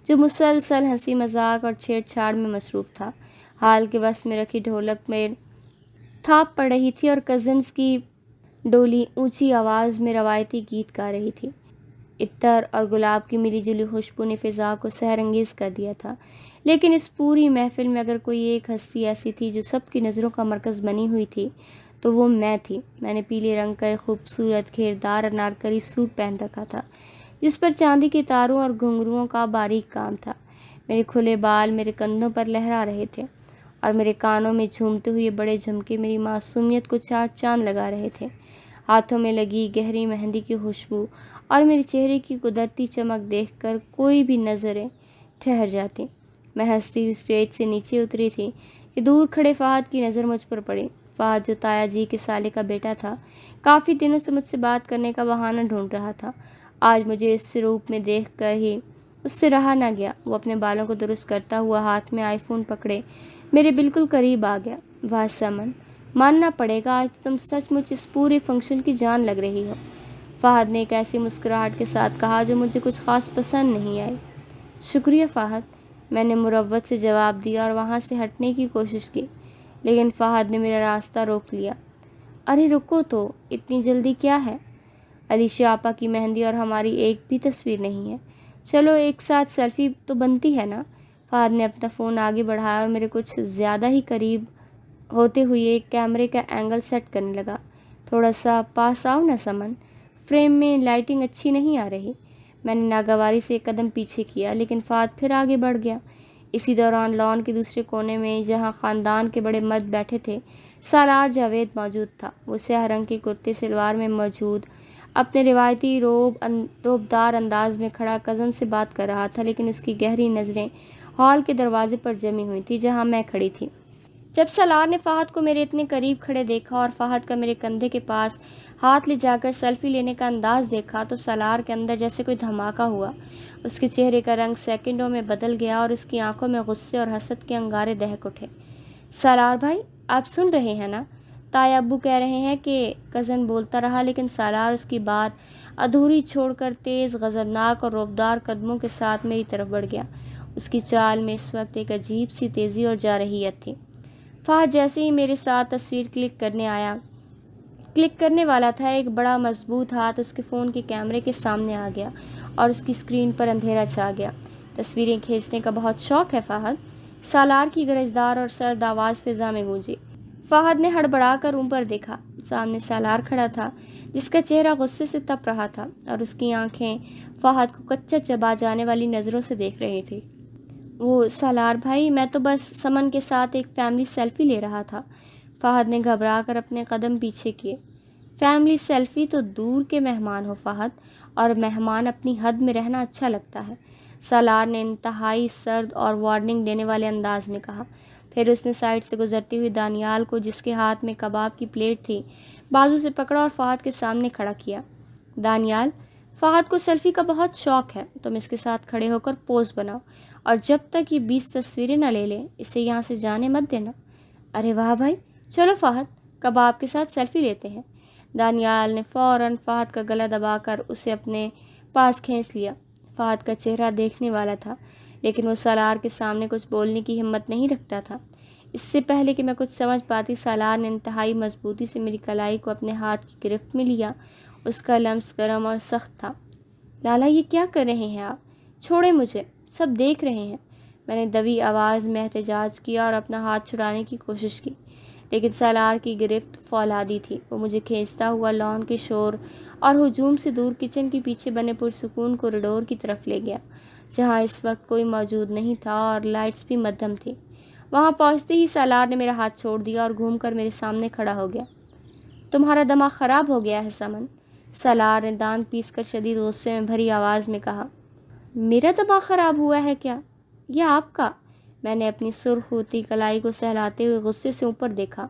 جو مسلسل ہنسی مذاق اور چھیڑ چھاڑ میں مصروف تھا۔ ہال کے وسط میں رکھی ڈھولک میں تھاپ پڑ رہی تھی اور کزنز کی ڈولی اونچی آواز میں روایتی گیت گا رہی تھی۔ عطر اور گلاب کی ملی جلی خوشبو نے فضا کو سحر انگیز کر دیا تھا، لیکن اس پوری محفل میں اگر کوئی ایک ہستی ایسی تھی جو سب کی نظروں کا مرکز بنی ہوئی تھی تو وہ میں تھی۔ میں نے پیلے رنگ کا ایک خوبصورت گھیردار انارکلی سوٹ پہن رکھا تھا جس پر چاندی کے تاروں اور گھنگروؤں کا باریک کام تھا۔ میرے کھلے بال میرے کندھوں پر لہرا رہے تھے اور میرے کانوں میں جھومتے ہوئے بڑے جھمکے میری معصومیت کو چار چاند لگا رہے تھے۔ ہاتھوں میں لگی گہری مہندی کی خوشبو اور میرے چہرے کی قدرتی چمک دیکھ کر کوئی بھی نظریں ٹھہر جاتی۔ میں ہنستی ہوئی اسٹیج سے نیچے اتری تھی کہ دور کھڑے فہد کی نظر مجھ پر پڑی۔ فہد جو تایا جی کے سالے کا بیٹا تھا، کافی دنوں سے مجھ سے بات کرنے کا بہانہ ڈھونڈ رہا تھا۔ آج مجھے اس روپ میں دیکھ کر ہی اس سے رہا نہ گیا۔ وہ اپنے بالوں کو درست کرتا ہوا ہاتھ میں آئی فون پکڑے میرے بالکل قریب آ گیا۔ واہ سمن، ماننا پڑے گا آج تم سچ مچ اس پورے فنکشن کی جان لگ رہی ہو، فہد نے ایک ایسی مسکراہٹ کے ساتھ کہا جو مجھے کچھ خاص پسند نہیں آئی۔ شکریہ فہد، میں نے مروت سے جواب دیا اور وہاں سے ہٹنے کی کوشش کی، لیکن فہد نے میرا راستہ روک لیا۔ ارے رکو تو، اتنی جلدی کیا ہے؟ علیشا آپا کی مہندی اور ہماری ایک بھی تصویر نہیں ہے، چلو ایک ساتھ سیلفی تو بنتی ہے نا؟ فہد نے اپنا فون آگے بڑھایا اور میرے کچھ زیادہ ہی قریب ہوتے ہوئے کیمرے کا اینگل سیٹ کرنے لگا۔ تھوڑا سا پاس آؤ نا سمن، فریم میں لائٹنگ اچھی نہیں آ رہی۔ میں نے ناگواری سے ایک قدم پیچھے کیا، لیکن فہد پھر آگے بڑھ گیا۔ اسی دوران لان کے دوسرے کونے میں جہاں خاندان کے بڑے مرد بیٹھے تھے، سالار جاوید موجود تھا۔ وہ سیاہ رنگ کے کرتے سلوار میں موجود اپنے روایتی روبدار انداز میں کھڑا کزن سے بات کر رہا تھا، لیکن اس کی گہری نظریں ہال کے دروازے پر جمی ہوئی تھی جہاں میں کھڑی تھی۔ جب سالار نے فہد کو میرے اتنے قریب کھڑے دیکھا اور فہد کا میرے کندھے کے پاس ہاتھ لے جا کر سیلفی لینے کا انداز دیکھا تو سالار کے اندر جیسے کوئی دھماکہ ہوا۔ اس کے چہرے کا رنگ سیکنڈوں میں بدل گیا اور اس کی آنکھوں میں غصے اور حسد کے انگارے دہک اٹھے۔ سالار بھائی، آپ سن رہے ہیں نا؟ تایا ابو کہہ رہے ہیں کہ کزن بولتا رہا، لیکن سالار اس کی بات ادھوری چھوڑ کر تیز، غضبناک اور روبدار قدموں کے ساتھ میری طرف بڑھ گیا۔ اس کی چال میں اس وقت ایک عجیب سی تیزی اور جارحیت تھی۔ فہد جیسے ہی میرے ساتھ تصویر کلک کرنے والا تھا، ایک بڑا مضبوط ہاتھ اس کے فون کے کیمرے کے سامنے آ گیا اور اس کی اسکرین پر اندھیرا چھا گیا۔ تصویریں کھینچنے کا بہت شوق ہے فہد؟ سالار کی گرجدار اور سرد آواز فضا میں گونجی۔ فہد نے ہڑبڑا کر اوپر دیکھا۔ سامنے سالار کھڑا تھا جس کا چہرہ غصے سے تپ رہا تھا اور اس کی آنکھیں فہد کو کچا چبا جانے والی نظروں سے دیکھ رہی تھی۔ وہ سالار بھائی، میں تو بس سمن کے ساتھ ایک فیملی سیلفی لے رہا تھا۔ فہد نے گھبرا کر اپنے قدم پیچھے کیے۔ فیملی سیلفی تو دور کے مہمان ہو فہد، اور مہمان اپنی حد میں رہنا اچھا لگتا ہے، سالار نے انتہائی سرد اور وارننگ دینے والے انداز میں کہا۔ پھر اس نے سائڈ سے گزرتی ہوئی دانیال کو، جس کے ہاتھ میں کباب کی پلیٹ تھی، بازو سے پکڑا اور فہد کے سامنے کھڑا کیا۔ دانیال، فہد کو سیلفی کا بہت شوق ہے، تم اس کے ساتھ کھڑے ہو کر پوز بناؤ اور جب تک یہ 20 تصویریں نہ لے لے اسے یہاں سے جانے مت دینا۔ ارے واہ بھائی، چلو فہد، کباب کے ساتھ سیلفی لیتے ہیں۔ دانیال نے فوراً فہد کا گلا دبا کر اسے اپنے پاس کھینچ لیا۔ فہد کا چہرہ دیکھنے والا تھا، لیکن وہ سالار کے سامنے کچھ بولنے کی ہمت نہیں رکھتا تھا۔ اس سے پہلے کہ میں کچھ سمجھ پاتی، سالار نے انتہائی مضبوطی سے میری کلائی کو اپنے ہاتھ کی گرفت میں لیا۔ اس کا لمس گرم اور سخت تھا۔ لالا، یہ کیا کر رہے ہیں آپ؟ چھوڑیں مجھے، سب دیکھ رہے ہیں۔ میں نے دبی آواز میں احتجاج کیا اور اپنا ہاتھ چھڑانے کی کوشش کی، لیکن سالار کی گرفت فولادی تھی۔ وہ مجھے کھینچتا ہوا لان کے شور اور ہجوم سے دور کچن کے پیچھے بنے پرسکون کوریڈور کی طرف لے گیا، جہاں اس وقت کوئی موجود نہیں تھا اور لائٹس بھی مدھم تھی۔ وہاں پہنچتے ہی سالار نے میرا ہاتھ چھوڑ دیا اور گھوم کر میرے سامنے کھڑا ہو گیا۔ تمہارا دماغ خراب ہو گیا ہے سمن، سالار نے دانت پیس کر شدید غصے میں بھری آواز میں کہا۔ میرا دماغ خراب ہوا ہے کیا؟ یا آپ کا؟ میں نے اپنی سرخ ہوتی کلائی کو سہلاتے ہوئے غصے سے اوپر دیکھا۔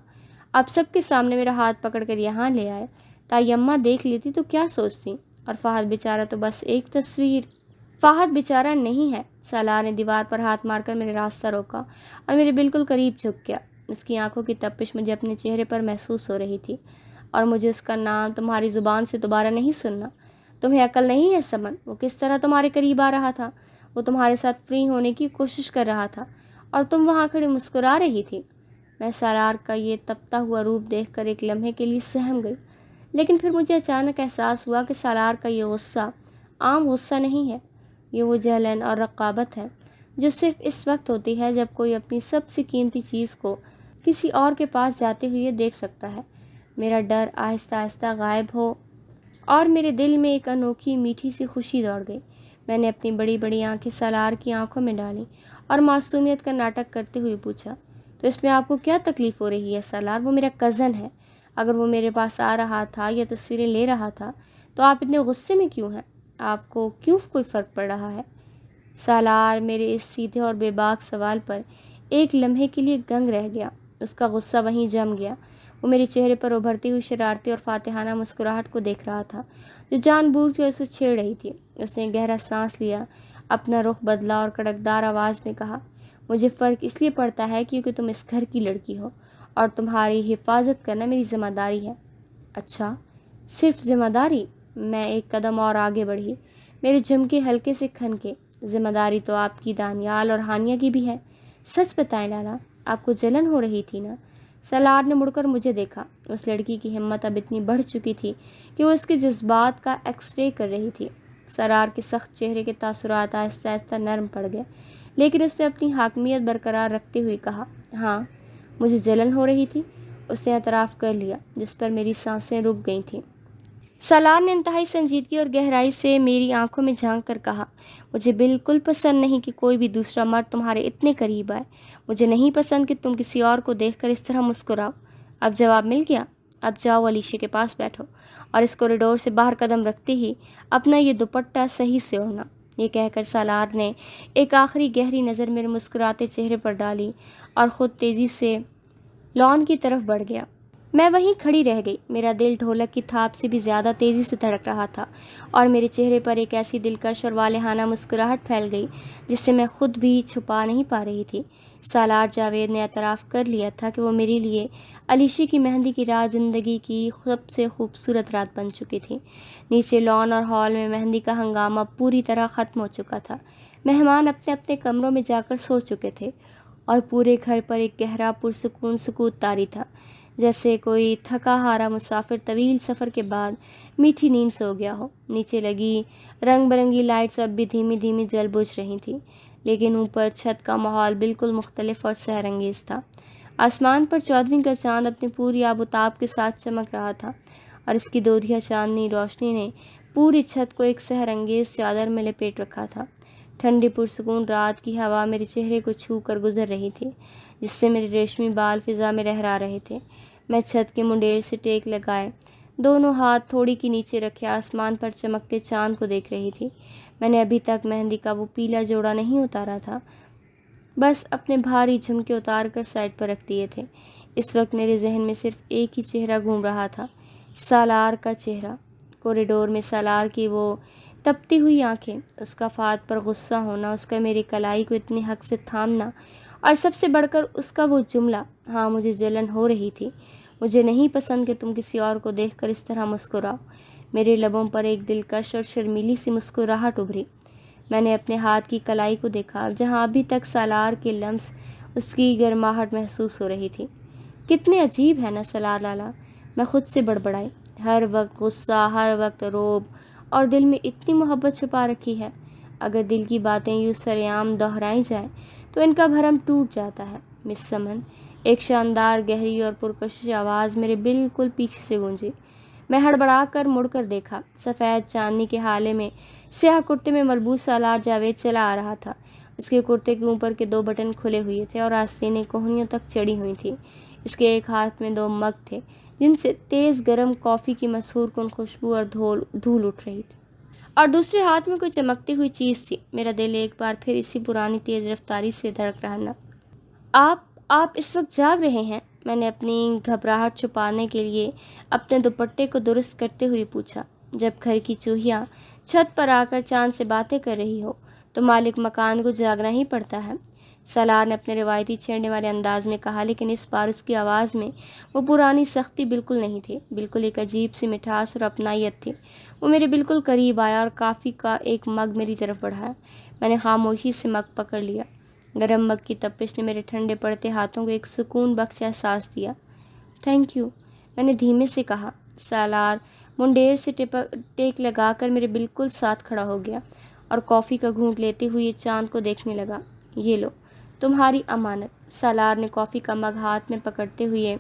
آپ سب کے سامنے میرا ہاتھ پکڑ کر یہاں لے آئے تاکہ اماں دیکھ لیتی تو کیا سوچتی، اور فہد بیچارہ تو بس ایک تصویر۔ فہد بیچارہ نہیں ہے۔ سالار نے دیوار پر ہاتھ مار کر میرے راستہ روکا اور میرے بالکل قریب جھک گیا۔ اس کی آنکھوں کی تپش مجھے اپنے چہرے پر محسوس ہو رہی تھی، اور مجھے اس کا نام تمہاری زبان سے دوبارہ نہیں سننا۔ تمہیں عقل نہیں ہے سمن؟ وہ کس طرح تمہارے قریب آ رہا تھا، وہ تمہارے ساتھ فری ہونے کی کوشش کر رہا تھا اور تم وہاں کھڑے مسکرا رہی تھی۔ میں سالار کا یہ تپتا ہوا روپ دیکھ کر ایک لمحے کے لیے سہم گئی، لیکن پھر مجھے اچانک احساس ہوا کہ سالار کا یہ غصہ عام غصہ نہیں ہے، یہ وہ جلن اور رقابت ہے جو صرف اس وقت ہوتی ہے جب کوئی اپنی سب سے قیمتی چیز کو کسی اور کے پاس جاتے ہوئے دیکھ سکتا ہے۔ میرا ڈر آہستہ آہستہ غائب ہو اور میرے دل میں ایک انوکھی میٹھی سی خوشی دوڑ گئی۔ میں نے اپنی بڑی بڑی آنکھیں سالار کی آنکھوں میں ڈالی اور معصومیت کا ناٹک کرتے ہوئے پوچھا، تو اس میں آپ کو کیا تکلیف ہو رہی ہے سالار؟ وہ میرا کزن ہے۔ اگر وہ میرے پاس آ رہا تھا یا تصویریں لے رہا تھا تو آپ اتنے غصے میں کیوں ہیں؟ آپ کو کیوں کوئی فرق پڑ رہا ہے؟ سالار میرے اس سیدھے اور بے باک سوال پر ایک لمحے کے لیے دنگ رہ گیا۔ اس کا غصہ وہیں جم گیا۔ وہ میرے چہرے پر ابھرتی ہوئی شرارتی اور فاتحانہ مسکراہٹ کو دیکھ رہا تھا جو جان بوجھ کے اسے چھیڑ رہی تھی۔ اس نے گہرا سانس لیا، اپنا رخ بدلا اور کڑکدار آواز میں کہا، مجھے فرق اس لیے پڑتا ہے کیونکہ تم اس گھر کی لڑکی ہو اور تمہاری حفاظت کرنا میری ذمہ داری ہے۔ اچھا، صرف ذمہ داری؟ میں ایک قدم اور آگے بڑھی، میرے جھمکے ہلکے سے کھنکے۔ ذمہ داری تو آپ کی دانیال اور ہانیہ کی بھی ہے۔ سچ بتائیں لالا، آپ کو جلن ہو رہی تھی نا؟ سالار نے مڑ کر مجھے دیکھا۔ اس لڑکی کی ہمت اب اتنی بڑھ چکی تھی کہ وہ اس کے جذبات کا ایکس رے کر رہی تھی۔ سالار کے سخت چہرے کے تاثرات آہستہ آہستہ نرم پڑ گئے، لیکن اس نے اپنی حاکمیت برقرار رکھتے ہوئے کہا، ہاں مجھے جلن ہو رہی تھی۔ اس نے اعتراف کر لیا، جس پر میری سانسیں رک گئی تھیں۔ سالار نے انتہائی سنجیدگی اور گہرائی سے میری آنکھوں میں جھانک کر کہا، مجھے بالکل پسند نہیں کہ کوئی بھی دوسرا مرد تمہارے اتنے قریب آئے۔ مجھے نہیں پسند کہ تم کسی اور کو دیکھ کر اس طرح مسکراؤ۔ اب جواب مل گیا؟ اب جاؤ علیشا کے پاس بیٹھو اور اس کوریڈور سے باہر قدم رکھتے ہی اپنا یہ دوپٹہ صحیح سے اوڑھنا۔ یہ کہہ کر سالار نے ایک آخری گہری نظر میرے مسکراتے چہرے پر ڈالی اور خود تیزی سے لان کی طرف بڑھ گیا۔ میں وہیں کھڑی رہ گئی۔ میرا دل ڈھولک کی تھاپ سے بھی زیادہ تیزی سے دھڑک رہا تھا اور میرے چہرے پر ایک ایسی دلکش اور والہانہ مسکراہٹ پھیل گئی جس سے میں خود بھی چھپا نہیں پا رہی تھی۔ سالار جاوید نے اعتراف کر لیا تھا کہ وہ میرے لیے علیشا کی مہندی کی رات زندگی کی سب سے خوبصورت رات بن چکی تھی۔ نیچے لان اور ہال میں مہندی کا ہنگامہ پوری طرح ختم ہو چکا تھا۔ مہمان اپنے اپنے کمروں میں جا کر سو چکے تھے اور پورے گھر پر ایک گہرا پرسکون سکوت طاری تھا، جیسے کوئی تھکا ہارا مسافر طویل سفر کے بعد میٹھی نیند سو گیا ہو۔ نیچے لگی رنگ برنگی لائٹس اب بھی دھیمی دھیمی جل بجھ رہی تھیں، لیکن اوپر چھت کا ماحول بالکل مختلف اور سحر انگیز تھا۔ آسمان پر 14ویں کا چاند اپنی پوری آب و تاب کے ساتھ چمک رہا تھا اور اس کی دودھیا چاندنی روشنی نے پوری چھت کو ایک سحر انگیز چادر میں لپیٹ رکھا تھا۔ ٹھنڈی پرسکون رات کی ہوا میرے چہرے کو چھو کر گزر رہی تھی، جس سے میرے ریشمی بال فضا میں لہرا رہے تھے۔ میں چھت کے منڈیر سے ٹیک لگائے دونوں ہاتھ تھوڑی کی نیچے رکھے آسمان پر چمکتے چاند کو دیکھ رہی تھی۔ میں نے ابھی تک مہندی کا وہ پیلا جوڑا نہیں اتارا تھا، بس اپنے بھاری جھمکے اتار کر سائڈ پر رکھ دیے تھے۔ اس وقت میرے ذہن میں صرف ایک ہی چہرہ گھوم رہا تھا، سالار کا چہرہ۔ کوریڈور میں سالار کی وہ تپتی ہوئی آنکھیں، اس کا فہد پر غصہ ہونا، اس کا میری کلائی کو اتنے حق سے تھامنا، اور سب سے بڑھ کر اس کا وہ جملہ، ہاں مجھے جلن ہو رہی تھی، مجھے نہیں پسند کہ تم کسی اور کو دیکھ کر اس طرح مسکراؤ۔ میرے لبوں پر ایک دلکش اور شرمیلی سی مسکراہٹ ابھری۔ میں نے اپنے ہاتھ کی کلائی کو دیکھا، جہاں ابھی تک سالار کے لمس اس کی گرماہٹ محسوس ہو رہی تھی۔ کتنے عجیب ہے نا سالار لالا، میں خود سے بڑبڑائی، ہر وقت غصہ، ہر وقت روب، اور دل میں اتنی محبت چھپا رکھی ہے۔ اگر دل کی باتیں یوں سرعام دہرائی جائیں تو ان کا بھرم ٹوٹ جاتا ہے۔ مس سمن، ایک شاندار گہری اور پرکشش آواز میرے بالکل پیچھے سے گونجی۔ میں ہڑبڑا کر مڑ کر دیکھا۔ سفید چاندنی کے ہالے میں سیاہ کرتے میں ملبوس سالار جاوید چلا آ رہا تھا۔ اس کے کرتے کے اوپر کے 2 بٹن کھلے ہوئے تھے اور آستینیں کوہنیوں تک چڑھی ہوئی تھیں۔ اس کے ایک ہاتھ میں 2 مگ تھے جن سے تیز گرم کافی کی مسحور کن خوشبو اور دھول اٹھ رہی تھی، اور دوسرے ہاتھ میں کوئی چمکتی ہوئی چیز تھی۔ میرا دل ایک بار پھر اسی پرانی تیز رفتاری سے دھڑک رہا نا۔ آپ اس وقت جاگ رہے ہیں؟ میں نے اپنی گھبراہٹ چھپانے کے لیے اپنے دوپٹے کو درست کرتے ہوئے پوچھا۔ جب گھر کی چوہیاں چھت پر آ کر چاند سے باتیں کر رہی ہو تو مالک مکان کو جاگنا ہی پڑتا ہے، سالار نے اپنے روایتی چھیڑنے والے انداز میں کہا، لیکن اس بار اس کی آواز میں وہ پرانی سختی بالکل نہیں تھی، بالکل ایک عجیب سی مٹھاس اور اپنائیت تھی۔ وہ میرے بالکل قریب آیا اور کافی کا ایک مگ میری طرف بڑھایا۔ میں نے خاموشی سے مگ پکڑ لیا۔ گرم مگ کی تپش نے میرے ٹھنڈے پڑتے ہاتھوں کو ایک سکون بخش احساس دیا۔ تھینک یو، میں نے دھیمے سے کہا۔ سالار منڈیر سے ٹیک لگا کر میرے بالکل ساتھ کھڑا ہو گیا اور کافی کا گھونٹ لیتے ہوئے چاند کو دیکھنے لگا۔ یہ لو تمہاری امانت۔ سالار نے کافی کا مگ ہاتھ میں پکڑتے ہوئے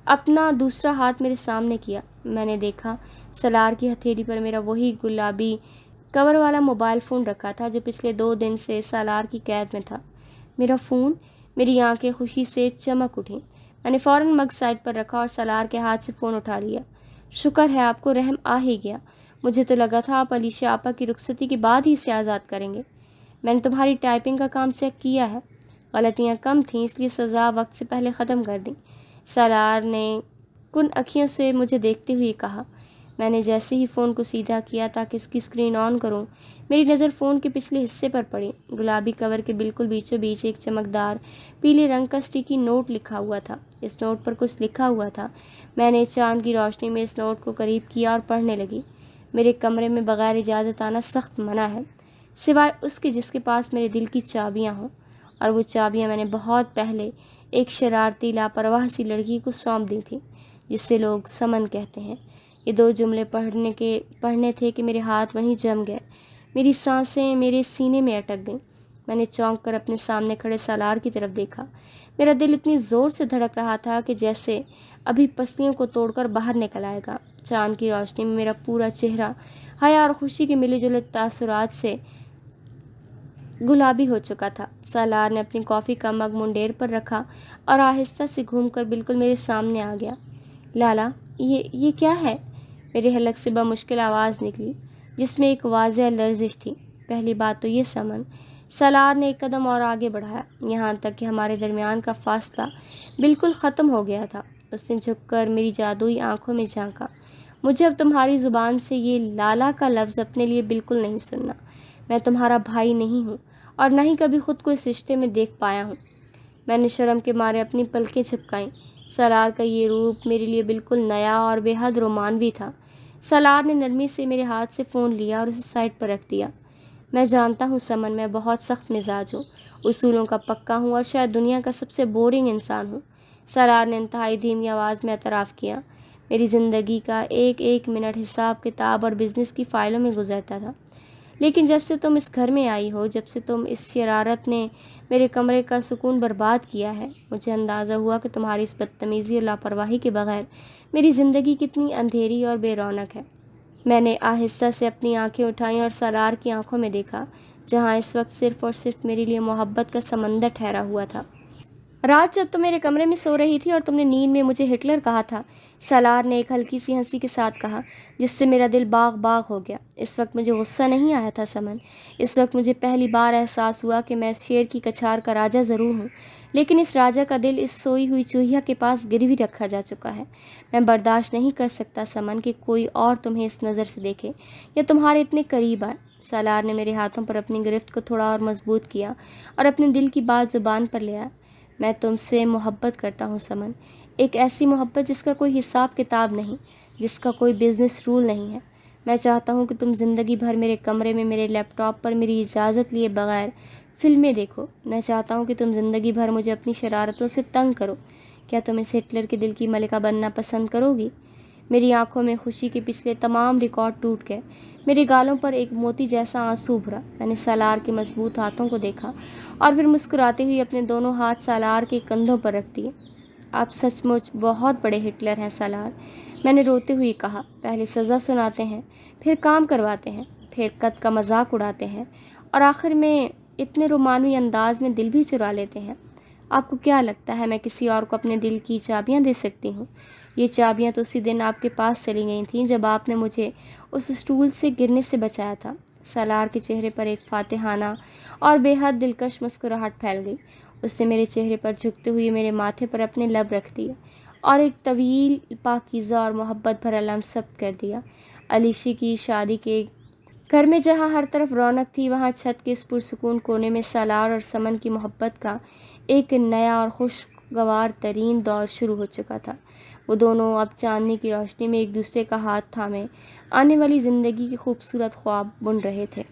اپنا دوسرا ہاتھ میرے سامنے کیا۔ میں نے دیکھا سالار کی ہتھیلی پر میرا وہی گلابی کور والا موبائل فون رکھا تھا جو پچھلے 2 دن سے سالار کی قید میں تھا۔ میرا فون! میری آنکھیں خوشی سے چمک اٹھیں۔ میں نے فوراً مگ سائڈ پر رکھا اور سالار کے ہاتھ سے فون اٹھا لیا۔ شکر ہے آپ کو رحم آ ہی گیا، مجھے تو لگا تھا آپ علیشا آپا کی رخصتی کے بعد ہی اسے آزاد کریں گے۔ میں نے تمہاری ٹائپنگ کا کام چیک کیا ہے، غلطیاں کم تھیں اس لیے سزا وقت سے پہلے ختم کر دیں، سالار نے کن اکھیوں سے مجھے دیکھتے ہوئے کہا۔ میں نے جیسے ہی فون کو سیدھا کیا تاکہ اس کی اسکرین آن کروں، میری نظر فون کے پچھلے حصے پر پڑی۔ گلابی کور کے بالکل بیچوں بیچ ایک چمکدار پیلے رنگ کا اسٹیکی نوٹ لکھا ہوا تھا۔ اس نوٹ پر کچھ لکھا ہوا تھا۔ میں نے چاند کی روشنی میں اس نوٹ کو قریب کیا اور پڑھنے لگی۔ میرے کمرے میں بغیر اجازت آنا سخت منع ہے، سوائے اس کے جس کے پاس میرے دل کی چابیاں ہوں، اور وہ چابیاں میں نے بہت پہلے ایک شرارتی لاپرواہ سی لڑکی کو سونپ دی تھی جسے لوگ سمن کہتے ہیں۔ یہ 2 جملے پڑھنے تھے کہ میرے ہاتھ وہیں جم گئے، میری سانسیں میرے سینے میں اٹک گئیں۔ میں نے چونک کر اپنے سامنے کھڑے سالار کی طرف دیکھا۔ میرا دل اتنی زور سے دھڑک رہا تھا کہ جیسے ابھی پسلیوں کو توڑ کر باہر نکل آئے گا۔ چاند کی روشنی میں میرا پورا چہرہ حیا اور خوشی کے ملے جلے تاثرات سے گلابی ہو چکا تھا۔ سالار نے اپنی کافی کا مگ منڈیر پر رکھا اور آہستہ سے گھوم کر بالکل میرے سامنے آ گیا۔ لالا، یہ کیا ہے؟ میرے حلق سے بمشکل آواز نکلی جس میں ایک واضح لرزش تھی۔ پہلی بات تو یہ سمن، سالار نے ایک قدم اور آگے بڑھایا، یہاں تک کہ ہمارے درمیان کا فاصلہ بالکل ختم ہو گیا تھا۔ اس نے جھک کر میری جادوئی آنکھوں میں جھانکا۔ مجھے اب تمہاری زبان سے یہ لالا کا لفظ اپنے لیے بالکل نہیں سننا۔ میں تمہارا بھائی نہیں ہوں اور نہ ہی کبھی خود کو اس رشتے میں دیکھ پایا ہوں۔ میں نے شرم کے مارے اپنی پلکیں چھپکائیں۔ سالار کا یہ روپ میرے لیے بالکل نیا اور بے حد رومانوی تھا۔ سالار نے نرمی سے میرے ہاتھ سے فون لیا اور اسے سائڈ پر رکھ دیا۔ میں جانتا ہوں سمن، میں بہت سخت مزاج ہوں، اصولوں کا پکا ہوں اور شاید دنیا کا سب سے بورنگ انسان ہوں، سالار نے انتہائی دھیمی آواز میں اعتراف کیا۔ میری زندگی کا ایک ایک منٹ حساب کتاب اور بزنس کی فائلوں میں گزرتا تھا، لیکن جب سے تم اس گھر میں آئی ہو، جب سے تم اس شرارت نے میرے کمرے کا سکون برباد کیا ہے، مجھے اندازہ ہوا کہ تمہاری اس بدتمیزی اور لاپرواہی کے بغیر میری زندگی کتنی اندھیری اور بے رونق ہے۔ میں نے آہستہ سے اپنی آنکھیں اٹھائیں اور سالار کی آنکھوں میں دیکھا، جہاں اس وقت صرف اور صرف میرے لیے محبت کا سمندر ٹھہرا ہوا تھا۔ رات جب تم میرے کمرے میں سو رہی تھی اور تم نے نیند میں مجھے ہٹلر کہا تھا، سالار نے ایک ہلکی سی ہنسی کے ساتھ کہا، جس سے میرا دل باغ باغ ہو گیا۔ اس وقت مجھے غصہ نہیں آیا تھا سمن، اس وقت مجھے پہلی بار احساس ہوا کہ میں اس شیر کی کچھار کا راجا ضرور ہوں، لیکن اس راجا کا دل اس سوئی ہوئی چوہیا کے پاس گروی رکھا جا چکا ہے۔ میں برداشت نہیں کر سکتا سمن کہ کوئی اور تمہیں اس نظر سے دیکھے یا تمہارے اتنے قریب آئے۔ سالار نے میرے ہاتھوں پر اپنی گرفت کو تھوڑا اور مضبوط کیا اور اپنے دل کی بات زبان پر لے آیا۔ میں تم سے محبت کرتا ہوں سمن، ایک ایسی محبت جس کا کوئی حساب کتاب نہیں، جس کا کوئی بزنس رول نہیں ہے۔ میں چاہتا ہوں کہ تم زندگی بھر میرے کمرے میں میرے لیپ ٹاپ پر میری اجازت لیے بغیر فلمیں دیکھو۔ میں چاہتا ہوں کہ تم زندگی بھر مجھے اپنی شرارتوں سے تنگ کرو۔ کیا تم اس ہٹلر کے دل کی ملکہ بننا پسند کرو گی؟ میری آنکھوں میں خوشی کے پچھلے تمام ریکارڈ ٹوٹ گئے، میرے گالوں پر ایک موتی جیسا آنسو بھرا۔ میں نے سالار کے مضبوط ہاتھوں کو دیکھا اور پھر مسکراتے ہوئے اپنے دونوں ہاتھ سالار کے کندھوں پر رکھ دیے۔ آپ سچ مچ بہت بڑے ہٹلر ہیں سالار، میں نے روتے ہوئے کہا۔ پہلے سزا سناتے ہیں، پھر کام کرواتے ہیں، پھر قد کا مذاق اڑاتے ہیں اور آخر میں اتنے رومانوی انداز میں دل بھی چرا لیتے ہیں۔ آپ کو کیا لگتا ہے میں کسی اور کو اپنے دل کی چابیاں دے سکتی ہوں؟ یہ چابیاں تو اسی دن آپ کے پاس چلی گئی تھیں جب آپ نے مجھے اس اسٹول سے گرنے سے بچایا تھا۔ سالار کے چہرے پر ایک فاتحانہ اور بے حد دلکش مسکراہٹ پھیل گئی۔ اس نے میرے چہرے پر جھکتے ہوئے میرے ماتھے پر اپنے لب رکھ دیے اور ایک طویل پاکیزہ اور محبت بھرا لمس ثبت کر دیا۔ علیشی کی شادی کے گھر میں جہاں ہر طرف رونق تھی، وہاں چھت کے اس پرسکون کونے میں سالار اور سمن کی محبت کا ایک نیا اور خوشگوار ترین دور شروع ہو چکا تھا۔ وہ دونوں اب چاندنی کی روشنی میں ایک دوسرے کا ہاتھ تھامے آنے والی زندگی کے خوبصورت خواب بن رہے تھے۔